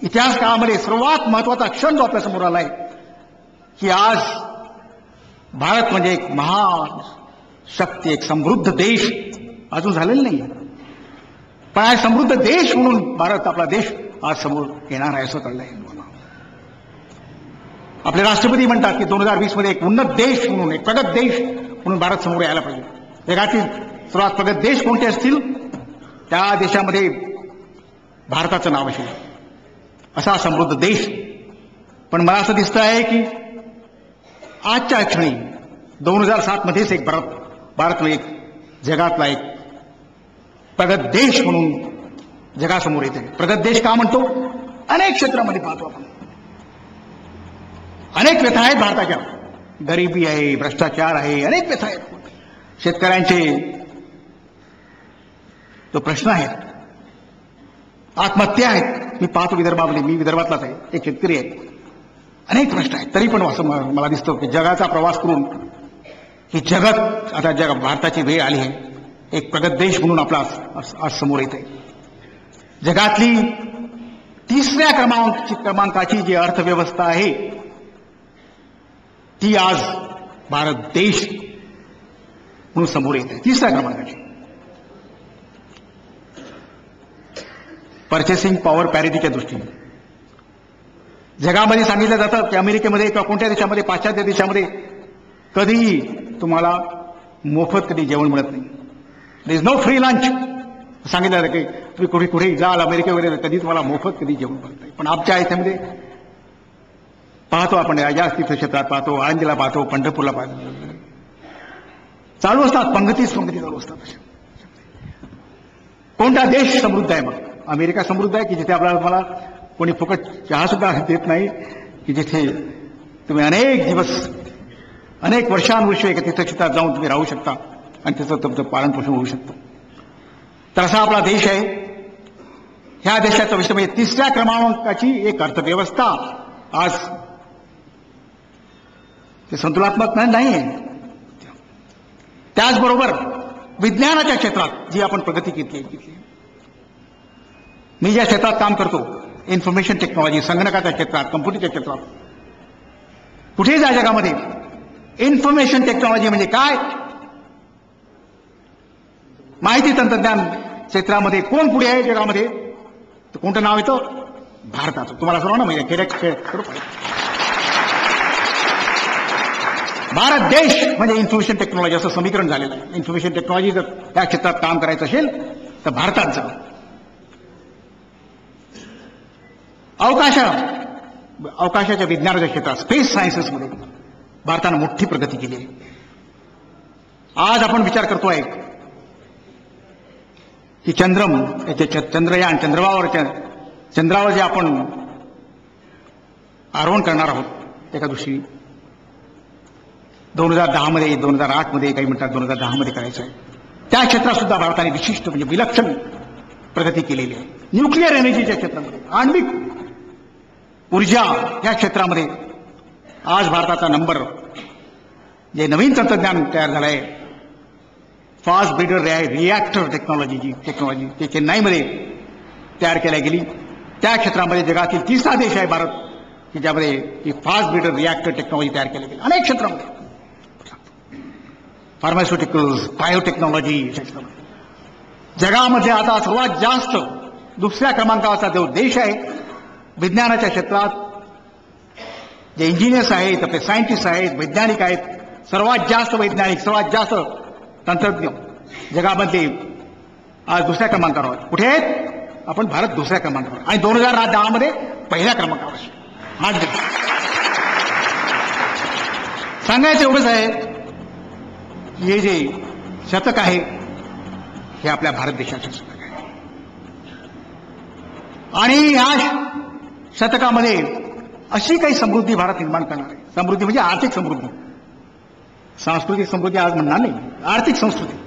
इतिहास काळामध्ये सर्वात महत्वाचा क्षण जो आपल्यासमोर आलाय की आज भारत म्हणजे एक महान शक्ती, एक समृद्ध देश अजून झालेला नाही, पण आज समृद्ध देश म्हणून भारत आपला देश आज समोर येणार आहे असं कळलंय. आपले राष्ट्रपती म्हणतात की 2020 मध्ये एक उन्नत देश म्हणून, एक प्रगत देश म्हणून भारत समोर यायला पाहिजे. जगातील सर्वात प्रगत देश कोणते असतील त्या देशामध्ये भारताचं नाव असेल, असा समृद्ध देश. पण मला असं दिसतं आहे की आजच्या क्षणी 2007 मध्येच एक भारत एक जगातला एक प्रगत देश म्हणून जगासमोर येते. प्रगत देश का म्हणतो? अनेक क्षेत्रामध्ये पाहतो आपण, अनेक व्यथा आहेत भारताच्या. गरिबी आहे, भ्रष्टाचार आहे, अनेक व्यथा आहेत. शेतकऱ्यांचे तो प्रश्न आहेत, आत्महत्या आहेत. मी पाहतो विदर्भामध्ये, मी विदर्भातलाच आहे, एक शेतकरी आहे. अनेक प्रश्न आहेत. तरी पण असं मला दिसतं की जगाचा प्रवास करून ही जगत आता भारताची वेळ आली आहे, एक प्रगत देश म्हणून आपला आज समोर येत आहे. जगातली 3ऱ्या क्रमांकाची जी अर्थव्यवस्था आहे ती आज भारत देश म्हणून समोर येत आहे. 3ऱ्या क्रमांकाची. पर्चेसिंग पॉवर पॅरिटीच्या दृष्टीने जगामध्ये सांगितलं जातं की अमेरिकेमध्ये किंवा कोणत्या देशामध्ये, पाश्चात्य देशामध्ये कधीही तुम्हाला मोफत कधी जेवण मिळत नाही. There is no free lunch. सांगितलं जातं की तुम्ही कुठेही जाल अमेरिका वगैरे कधी तुम्हाला मोफत कधी जेवण बनत. पण आमच्या याच्यामध्ये पाहतो आपण या तीर्थक्षेत्रात पाहतो, आळंदीला पाहतो, पंढरपूरला पाहतो, चालू असतात पंगती चालू असतात. कोणता देश समृद्ध आहे? मग अमेरिका समृद्ध आहे की जिथे आपल्याला तुम्हाला कोणी फुकट चहा सुद्धा देत नाही, की जिथे तुम्ही अनेक दिवस अनेक वर्षानुवर्षे एका तीर्थक्षेत्रात जाऊन तुम्ही राहू शकता आणि त्याचं तुमचं पालनपोषण होऊ शकतं. तर असा आपला देश आहे. ह्या देशाचा विषय म्हणजे 3ऱ्या क्रमांकाची एक अर्थव्यवस्था आज ते संतुलात्मक नाही आहे. त्याचबरोबर विज्ञानाच्या क्षेत्रात जी आपण प्रगती घेतली, मी ज्या क्षेत्रात काम करतो, इन्फॉर्मेशन टेक्नॉलॉजी, संगणकाच्या क्षेत्रात, कम्प्युटरच्या क्षेत्रात, कुठेही जा जगामध्ये इन्फॉर्मेशन टेक्नॉलॉजी म्हणजे काय? माहिती तंत्रज्ञान क्षेत्रामध्ये कोण पुढे आहे जगामध्ये? तर कोणतं नाव येतं? भारताचं. तुम्हाला सर्वांना माहिती आहे. भारत देश म्हणजे इन्फॉर्मेशन टेक्नॉलॉजी असं समीकरण झालेलं आहे. इन्फॉर्मेशन टेक्नॉलॉजी जर त्या क्षेत्रात काम करायचं असेल तर भारतात जा. अवकाशाच्या विज्ञानाच्या क्षेत्रात, स्पेस सायन्सेसमध्ये भारतानं मोठी प्रगती केली आहे. आज आपण विचार करतोय की चंद्रयान, चंद्रावर जे आपण आरोहण करणार आहोत एका दिवशी 2010 मध्ये, 2008 मध्ये, काही म्हणतात 2010 मध्ये करायचं आहे. त्या क्षेत्रात सुद्धा भारताने विशिष्ट म्हणजे विलक्षण प्रगती केलेली आहे. न्यूक्लिअर एनर्जीच्या क्षेत्रामध्ये, आण्विक ऊर्जा या क्षेत्रामध्ये आज भारताचा नंबर, जे नवीन तंत्रज्ञान तयार झालं आहे, फास्ट ब्रीडर रिॲक्टर टेक्नॉलॉजी ते चेन्नईमध्ये तयार केल्या गेली. त्या क्षेत्रामध्ये जगातील 3रा देश आहे भारत की ज्यामध्ये ही फास्ट ब्रीडर रिॲक्टर टेक्नॉलॉजी तयार केली गेली. अनेक क्षेत्रामध्ये फार्मास्युटिकल्स, बायोटेक्नॉलॉजी जगामध्ये आता सर्वात जास्त 2ऱ्या क्रमांकाचा जो देश आहे विज्ञानाच्या क्षेत्रात, जे इंजिनियर्स आहेत, आपले सायंटिस्ट आहेत, वैज्ञानिक आहेत, सर्वात जास्त वैज्ञानिक, सर्वात जास्त तंत्रज्ञ जगामध्ये आज 2ऱ्या क्रमांकावर आहोत. कुठे आहेत आपण? भारत 2ऱ्या क्रमांकावर आणि 2010 मध्ये 1ल्या क्रमांकावर. सांगायचं एवढंच आहे, हे जे शतक आहे हे आपल्या भारत देशाचं शतक आहे. आणि ह्या शतकामध्ये अशी काही समृद्धी भारत निर्माण करणार आहे. समृद्धी म्हणजे आर्थिक समृद्धी, सांस्कृतिक समृद्धी आज म्हणणार नाही, आर्थिक समृद्धी,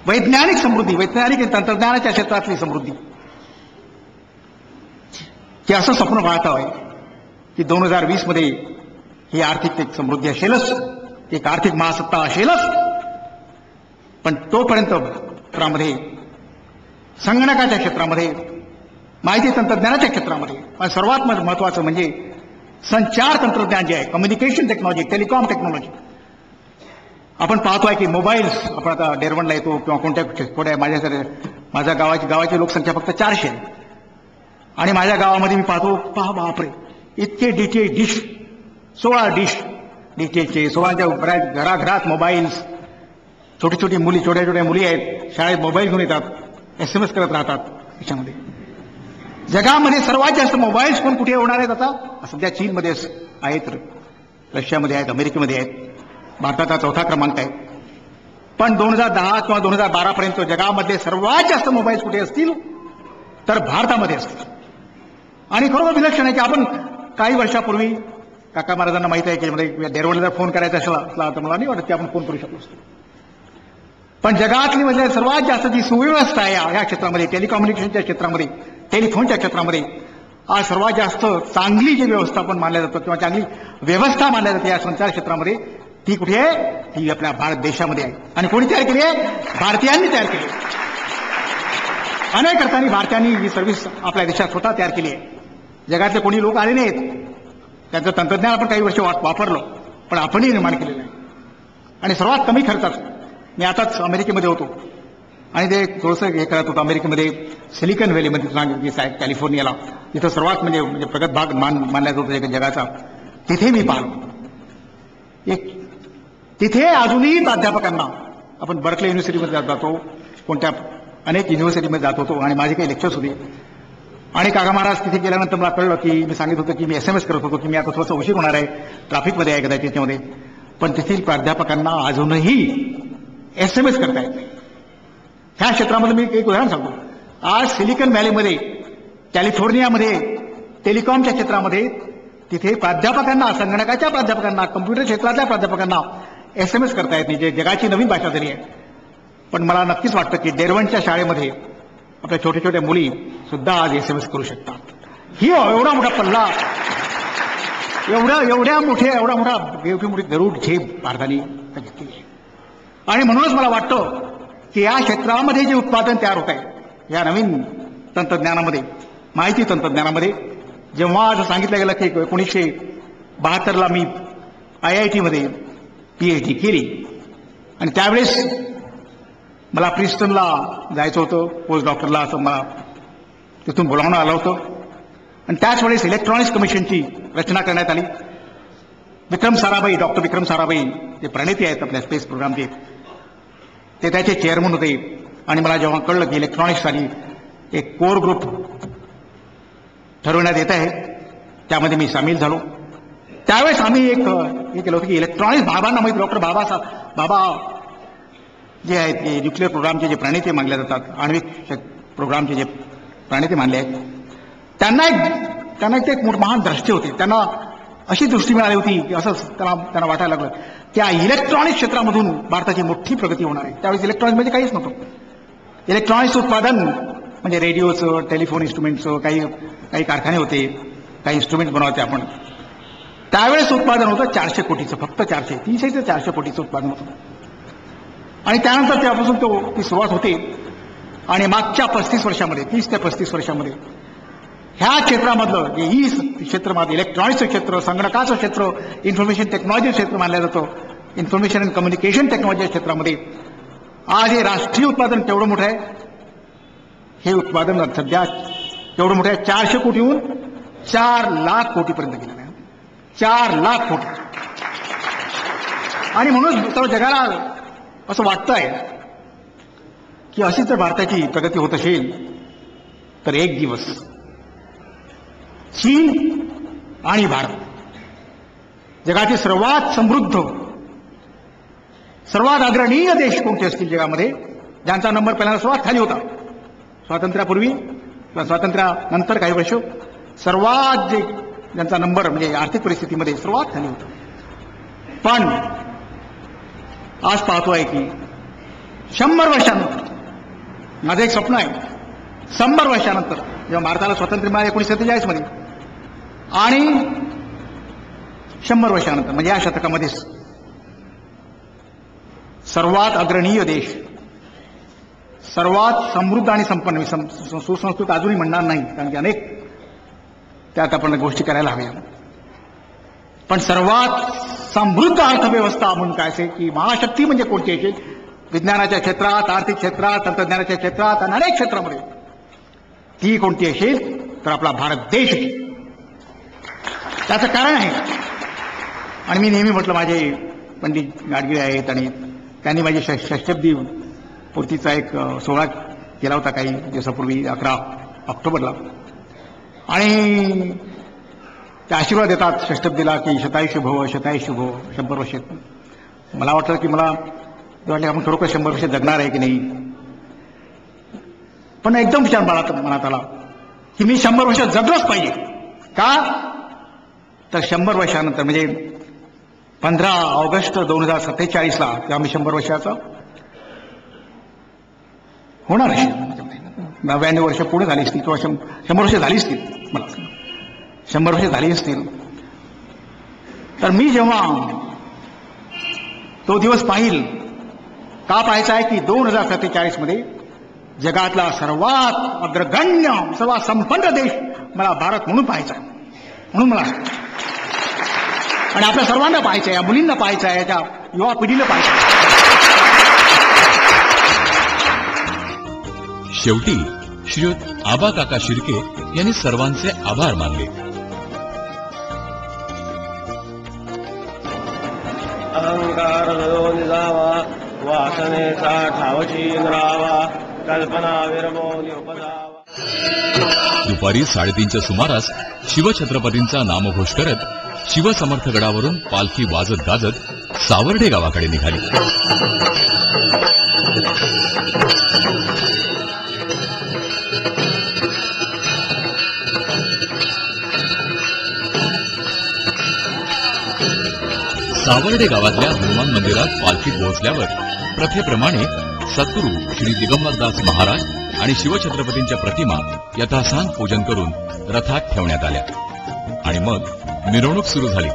वैज्ञानिक समृद्धी, वैज्ञानिक तंत्रज्ञानाच्या क्षेत्रातली समृद्धी, की असं स्वप्न पाहत आहे की 2020 मध्ये ही आर्थिक एक समृद्धी असेलच, एक आर्थिक महासत्ता असेलच. पण तोपर्यंत क्षेत्रामध्ये, संगणकाच्या क्षेत्रामध्ये, माहिती तंत्रज्ञानाच्या क्षेत्रामध्ये, पण सर्वात महत्वाचं म्हणजे संचार तंत्रज्ञान जे आहे, कम्युनिकेशन टेक्नॉलॉजी, टेलिकॉम टेक्नॉलॉजी. आपण पाहतोय की मोबाईल्स, आपण आता डेरवणला येतो किंवा कोणत्या माझ्या गावाची लोकसंख्या फक्त 400 आहे आणि माझ्या गावामध्ये मी पाहतो, पहा बापरे, इतके डीटीएच डिश, 16 डिश डीटीएचचे, 16च्या बऱ्याच घराघरात मोबाईल्स. छोटी छोटी मुली, छोट्या मुली आहेत, शाळेत मोबाईल घेऊन येतात, SMS करत राहतात. त्याच्यामध्ये जगामध्ये सर्वात जास्त मोबाईल्स पण कुठे होणार आहेत आता? सध्या चीनमध्ये आहेत, रशियामध्ये आहेत, अमेरिकेमध्ये आहेत. भारताचा 4था क्रमांक आहे. पण 2010 किंवा 2012 पर्यंत जगामध्ये सर्वात जास्त मोबाईल्स कुठे असतील तर भारतामध्ये असतील. आणि खरोखर विलक्षण आहे की आपण काही वर्षापूर्वी, काका महाराजांना माहिती आहे की म्हणजे डेरवणला जर फोन करायचा असला तर मला नाही वाटत की आपण फोन करू शकलो असतो. पण जगातली म्हणजे सर्वात जास्त जी सुव्यवस्था आहे या क्षेत्रामध्ये, टेलिकम्युनिकेशनच्या क्षेत्रामध्ये, टेलिफोनच्या क्षेत्रामध्ये, आज सर्वात जास्त चांगली जी व्यवस्थापन मानल्या जातं किंवा चांगली व्यवस्था मानल्या जाते या संचार क्षेत्रामध्ये, ती कुठे आहे? ती आपल्या भारत देशामध्ये आहे. आणि कोणी तयार केली आहे? भारतीयांनी तयार केली. अनेक अर्थांनी भारतीयांनी ही सर्व्हिस आपल्या देशात स्वतः तयार केली आहे. जगातले कोणी लोक आले नाहीत, त्यांचं तंत्रज्ञान आपण काही वर्ष वापरलं, पण आपणही निर्माण केलेलं आहे. आणि सर्वात कमी खर्चात. मी आताच अमेरिकेमध्ये होतो आणि ते थोडंसं हे करत होतं. अमेरिकेमध्ये सिलिकॉन व्हॅलीमध्ये कॅलिफोर्नियाला, जिथं सर्वात म्हणजे प्रगत भाग मानला जातो जगाचा, तिथे मी पाहिलं. तिथे अजूनही प्राध्यापकांना, आपण बर्कले युनिव्हर्सिटीमध्ये जातो, कोणत्या अनेक युनिव्हर्सिटीमध्ये जात होतो आणि माझे काही लेक्चर्स होते. आणि काका महाराज तिथे गेल्यानंतर मला कळलं की मी सांगित होतो की मी SMS करत होतो की मी आता थोडंसं उशीर होणार आहे, ट्रॅफिकमध्ये आहे कदाचित त्याच्यामध्ये. पण तेथील प्राध्यापकांना अजूनही SMS करता येत नाही. ह्या क्षेत्रामध्ये मी एक उदाहरण सांगतो. आज सिलिकॉन व्हॅलीमध्ये, कॅलिफोर्नियामध्ये, टेलिकॉमच्या क्षेत्रामध्ये तिथे प्राध्यापकांना, संगणकाच्या प्राध्यापकांना, कम्प्युटर क्षेत्रातल्या प्राध्यापकांना SMS करता येत नाही, जे जगाची नवीन भाषा तरी आहे. पण मला नक्कीच वाटतं की डेरवनच्या शाळेमध्ये आपल्या छोट्या छोट्या मुली सुद्धा आज SMS करू शकतात. ही एवढा मोठा पल्ला, एवढा मोठी गरुड झेप भारताने घेतली आहे. आणि म्हणूनच मला वाटतं की या क्षेत्रामध्ये जे उत्पादन तयार होत आहे, या नवीन तंत्रज्ञानामध्ये, माहिती तंत्रज्ञानामध्ये, जेव्हा आज सांगितलं गेलं की 1972ला मी IIT मध्ये PhD केली आणि त्यावेळेस मला प्रिन्स्टनला जायचं होतं पोस्ट डॉक्टरला, असं मला तिथून बोलावणं आलं होतं. आणि त्याच वेळेस इलेक्ट्रॉनिक्स कमिशनची रचना करण्यात आली. डॉक्टर विक्रम साराभाई ते प्रणेते आहेत आपल्या स्पेस प्रोग्रामचे, ते त्याचे चेअरमन होते. आणि मला जेव्हा कळलं की इलेक्ट्रॉनिक्ससाठी एक कोर ग्रुप ठरवण्यात येत आहे, त्यामध्ये मी सामील झालो. त्यावेळेस आम्ही एक हे केलं होतं की इलेक्ट्रॉनिक्स बाबांना माहिती, डॉक्टर बाबा जे आहेत ते न्यूक्लिअर प्रोग्रामचे जे प्रणेते मानले जातात, आण्विक प्रोग्रामचे जे प्रणेते मानले आहेत, त्यांना एक महान द्रष्टे होते. त्यांना अशी दृष्टी मिळाली होती की असं त्यांना वाटायला लागलं की या इलेक्ट्रॉनिक क्षेत्रामधून भारताची मोठी प्रगती होणार आहे. त्यावेळेस इलेक्ट्रॉनिक्स म्हणजे काहीच नव्हतं. इलेक्ट्रॉनिक्स उत्पादन म्हणजे रेडिओचं, टेलिफोन इन्स्ट्रुमेंटचं, काही कारखाने होते, काही इन्स्ट्रुमेंट बनवायचे आपण. त्यावेळेस उत्पादन होतं 400 कोटीचं, फक्त 300 ते 400 कोटीचं उत्पादन होतं. आणि त्यानंतर त्यापासून ती सुरुवात होते. आणि मागच्या 35 वर्षामध्ये, 30 ते 35 वर्षामध्ये ह्या क्षेत्रामधलं जे ही क्षेत्रामध्ये, इलेक्ट्रॉनिक्सचं क्षेत्र, संगणकाचं क्षेत्र, इन्फॉर्मेशन टेक्नॉलॉजी क्षेत्र मानलं जातं, इन्फॉर्मेशन अँड कम्युनिकेशन टेक्नॉलॉजी क्षेत्रामध्ये आज हे राष्ट्रीय उत्पादन केवढं मोठं आहे. हे उत्पादन सध्या केवढं मोठं आहे, 400 कोटीहून 4 लाख कोटीपर्यंत गेलेलं आहे. 4 लाख कोटी. आणि म्हणून सर्व जगाला असं वाटतंय की अशीच जर भारताची प्रगती होत असेल तर एक दिवस चीन आणि भारत जगातील सर्वात समृद्ध, सर्वात अग्रणीय देश कोणते असतील जगामध्ये, ज्यांचा नंबर पहिल्यांदा सर्वात खाली होता स्वातंत्र्यापूर्वी किंवा स्वातंत्र्यानंतर काही वर्ष, सर्वात ज्यांचा नंबर म्हणजे आर्थिक परिस्थितीमध्ये सर्वात खाली होता. पण आज पाहतोय की 100 वर्षानंतर, माझं एक स्वप्न आहे, 100 वर्षानंतर जेव्हा भारताला स्वातंत्र्य मिळालं 1947 मध्ये, आणि 100 वर्षानंतर म्हणजे या शतकामध्ये सर्वात अग्रणीय देश, सर्वात समृद्ध आणि संपन्न, सुसंस्कृत अजूनही म्हणणार नाही कारण की अनेक त्यात आपण गोष्टी करायला हव्या, पण सर्वात समृद्ध अर्थव्यवस्था म्हणून काय असेल की महाशक्ती म्हणजे कोणती असेल, विज्ञानाच्या क्षेत्रात, आर्थिक क्षेत्रात, तंत्रज्ञानाच्या क्षेत्रात आणि अनेक क्षेत्रामध्ये ती कोणती असेल तर आपला भारत देश असेल. त्याचं कारण आहे. आणि मी नेहमी म्हटलं, माझे पंडित गाडगिळे आहेत आणि त्यांनी माझी षष्टब्दी पूर्तीचा एक सोहळा केला होता काही दिवसापूर्वी 11 ऑक्टोबरला, आणि ते आशीर्वाद देतात षष्टब्दीला की शतायुष्य भव, शतायुष्य भव, 100 वर्ष. मला वाटलं की मला वाटलं आपण खरोखर 100 वर्ष जगणार आहे की नाही. पण एकदम विचार मनात आला की मी 100 वर्ष जगलंच पाहिजे. का तर 100 वर्षानंतर म्हणजे 15 ऑगस्ट 2047ला तेव्हा मी 100 वर्षाचं होणार आहे. 99 वर्ष पुढे झाली असतील किंवा 100 वर्ष झाली असतील, मला 100 वर्ष झाली असतील. तर मी जेव्हा तो दिवस पाहिल, का पाहायचा आहे की 2047 मध्ये जगातला सर्वात अग्रगण्य, सर्वात संपन्न देश मला भारत म्हणून पाहायचा आहे. म्हणून मला आणि आपल्या सर्वांना पाहायचं आहे, या मुलींना पाहायचं आहे, याच्या युवा पिढीला पाहायचं आहे. शेवटी श्रीयुत आबा काका शिर्के यांनी सर्वांचे आभार मानले. अहंकार निजावा, वासनेचा ठावची रावा, कल्पना विरमोनी उपजावा. दुपारी 3:30च्या सुमारास शिवछत्रपतींचा नामघोष करत शिवसमर्थ गडावरून पालखी वाजत गाजत सावर्डे गावाकडे निघाली. सावर्डे गावातल्या हनुमान मंदिरात पालखी पोहोचल्यावर प्रथेप्रमाणे सद्गुरू श्री दिगंबरदास महाराज आणि शिवछत्रपतींच्या प्रतिमा यथासांग पूजन करून रथात ठेवण्यात आल्या आणि मग मिरवणूक सुरू झाली.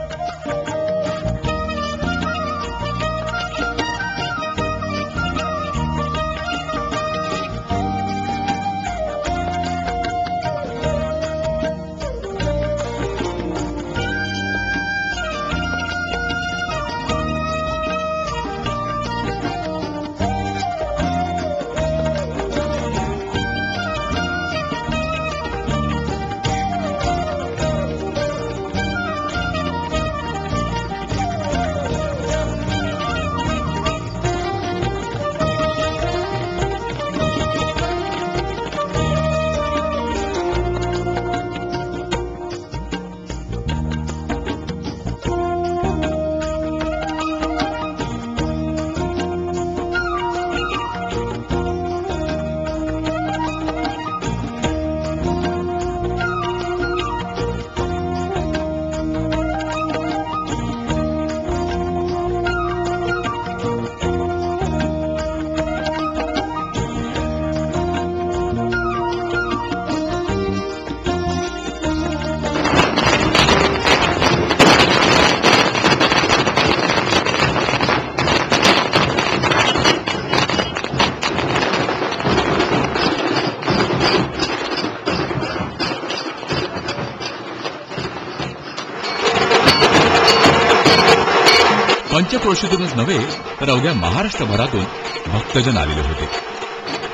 पंचक्रोशीतूनच नव्हे तर अवघ्या महाराष्ट्रभरातून भक्तजन आलेले होते.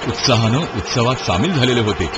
उत्साहानं उत्सवात सामील झालेले होते.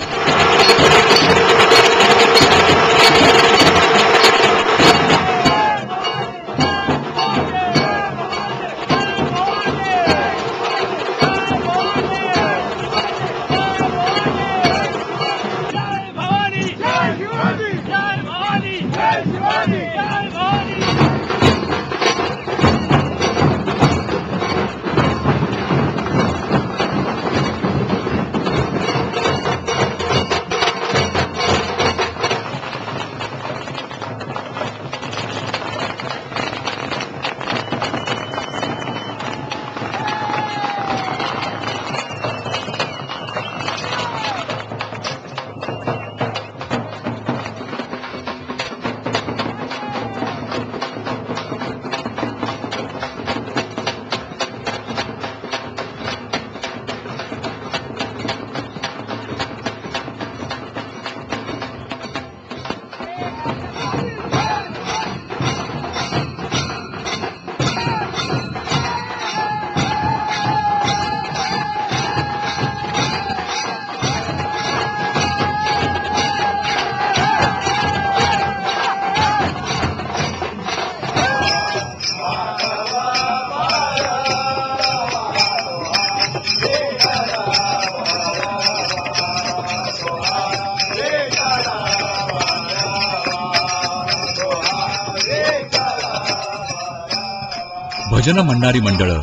भजन म्हणणारी मंडळं,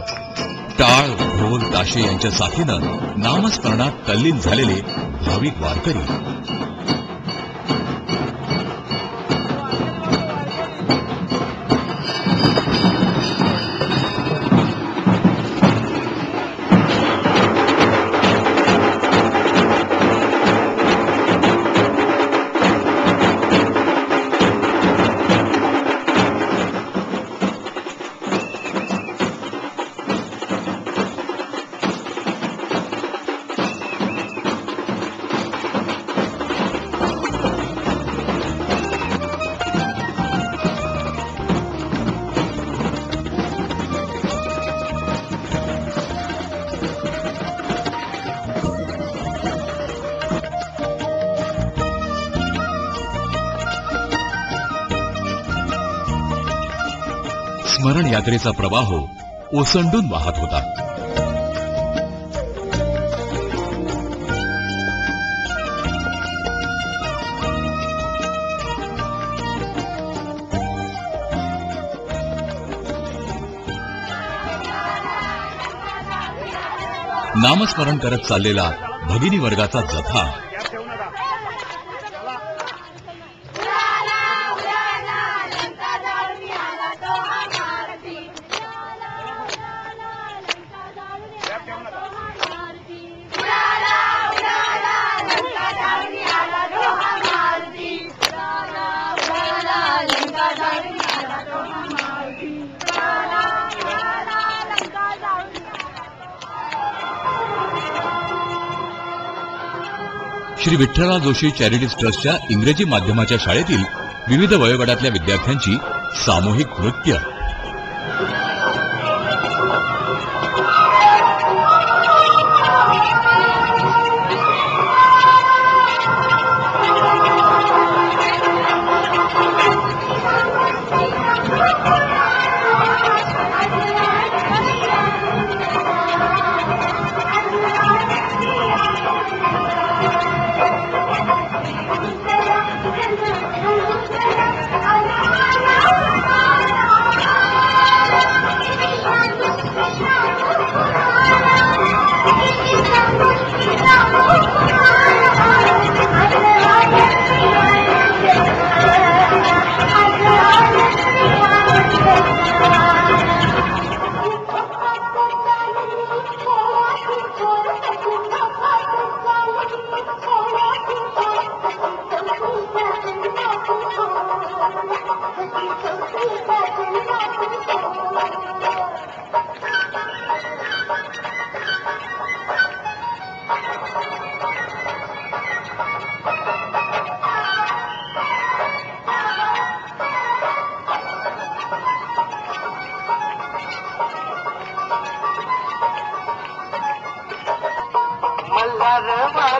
टाळ ढोल ताशे यांच्या साथीनं नामस्मरणात तल्लीन झालेले भाविक वारकरी. स्मरण यात्रेचा प्रवाह ओसंडून वाहत होता. नामस्मरण करत चाललेला भगिनी वर्गाचा जथा श्री विठ्ठलराव जोशी चॅरिटीज ट्रस्टच्या इंग्रजी माध्यमाच्या शाळेतील विविध वयोगटातल्या विद्यार्थ्यांची सामूहिक नृत्य.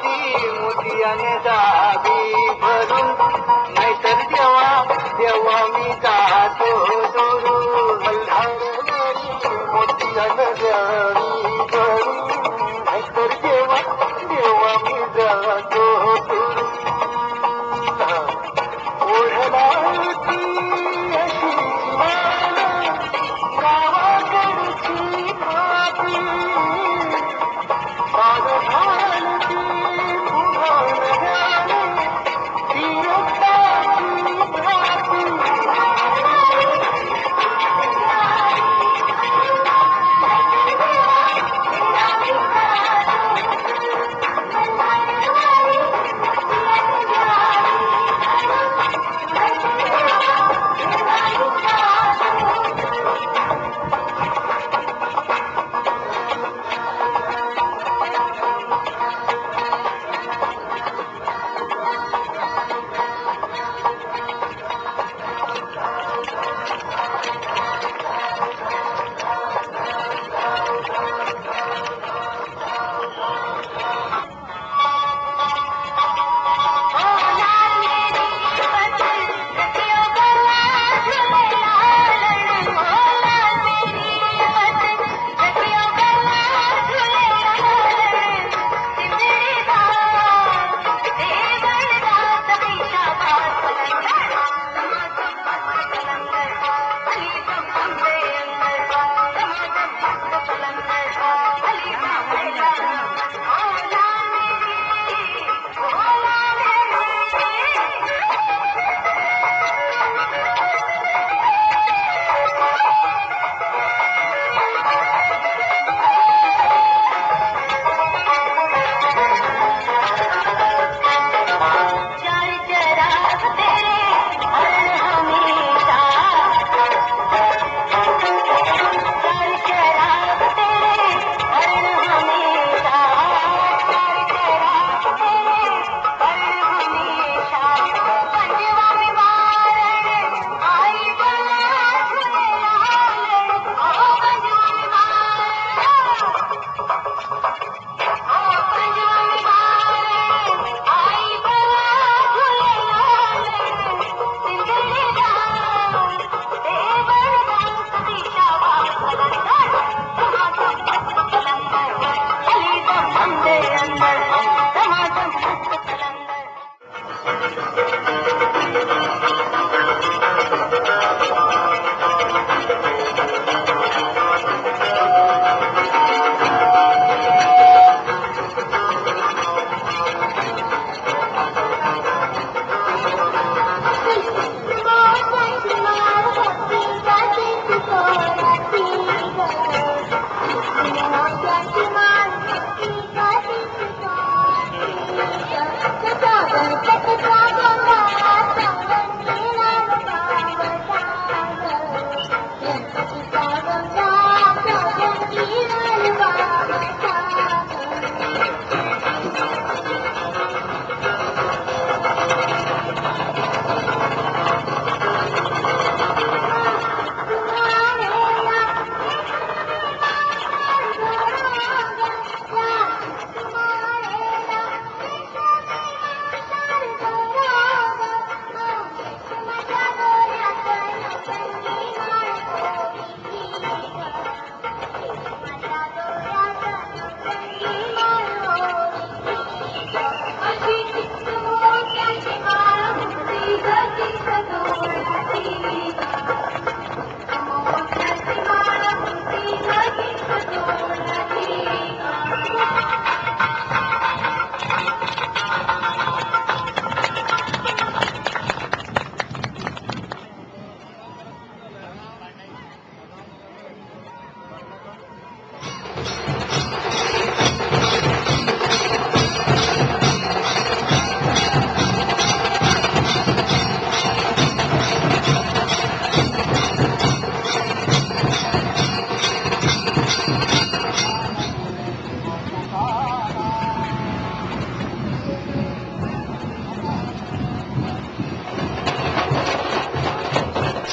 मोतियाने दाबी भरून नाहीतर देवा मी जातो सोडून मोतियाने दाबी भरून नाहीतर देवा मी जातो सोडून ओढला होती अशी गावाकडची माती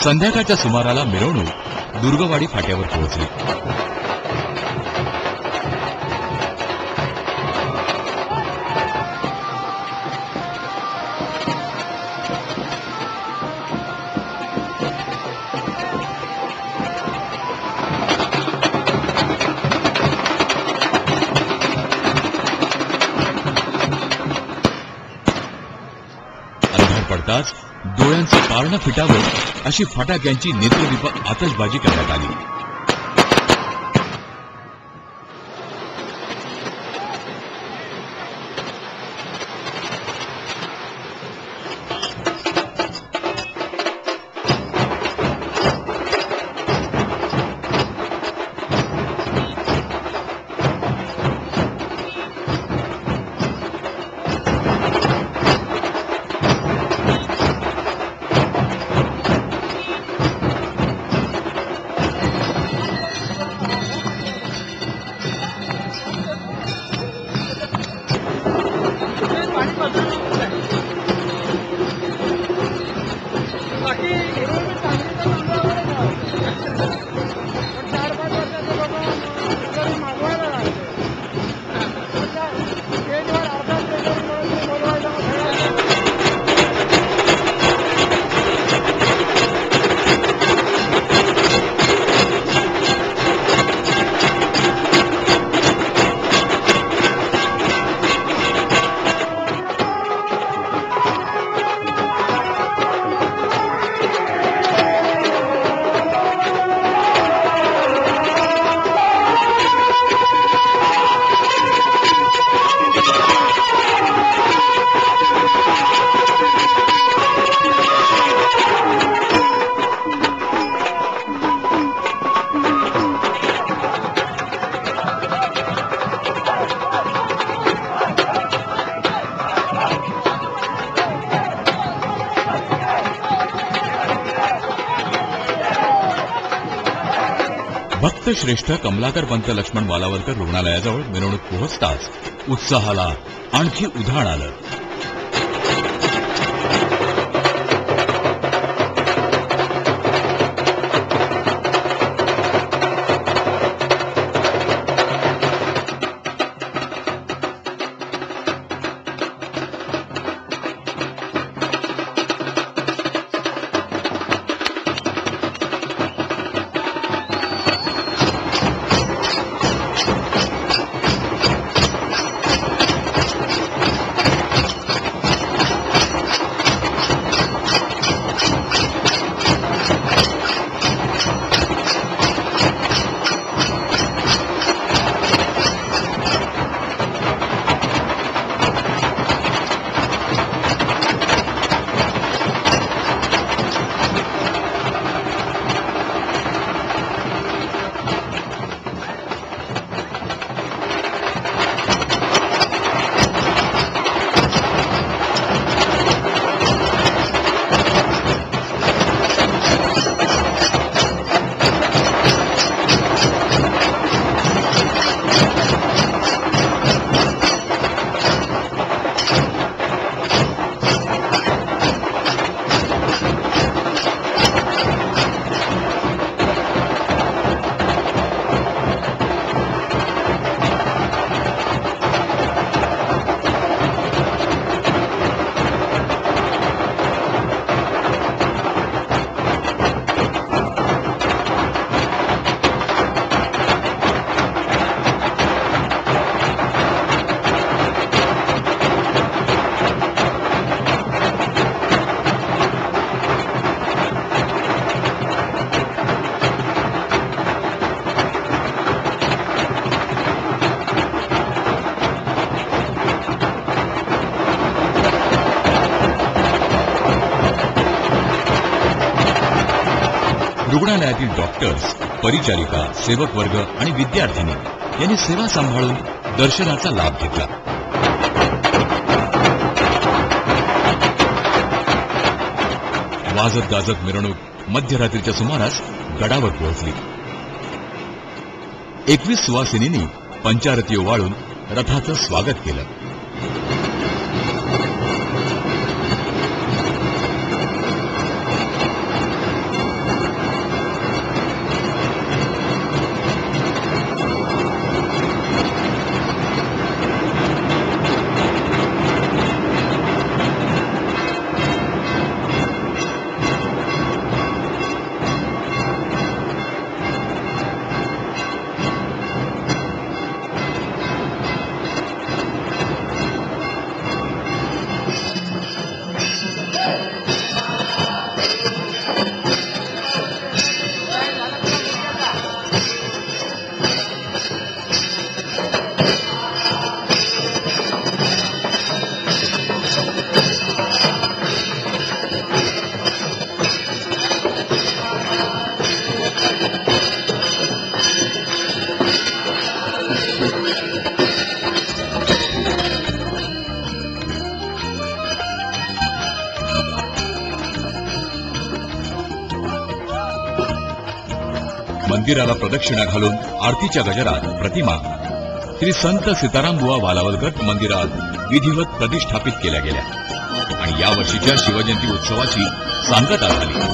संध्याकाळच्या सुमाराला मिरवणूक दुर्गवाडी फाट्यावर पोहोचली. अंधार पडताच डोळ्यांचं पारणं फिटावं अशी फटाक्यांची नेत्रदीपक आतषबाजी करण्यात आली. भक्त श्रेष्ठ कमलाकर पंत लक्ष्मण वालावलकर रुग्णालयाजवळ मिरवणूक पोहोचताच उत्साहाला आणखी उधाण आलं. रुग्णालयातील डॉक्टर्स, परिचारिका, सेवक वर्ग आणि विद्यार्थिनी यांनी सेवा सांभाळून दर्शनाचा लाभ घेतला. वाजत गाजत मिरवणूक मध्यरात्रीच्या सुमारास गडावर पोहोचली. 21 सुवासिनींनी पंचारती ओवाळून रथाचं स्वागत केलं. मंदिराला प्रदक्षिणा घालून आरतीच्या गजरात प्रतिमा श्री संत सीतारामबुवा वालावलकर मंदिरात विधिवत प्रतिष्ठापित केल्या गेल्या आणि यावर्षीच्या शिवजयंती उत्सवाची सांगता झाली.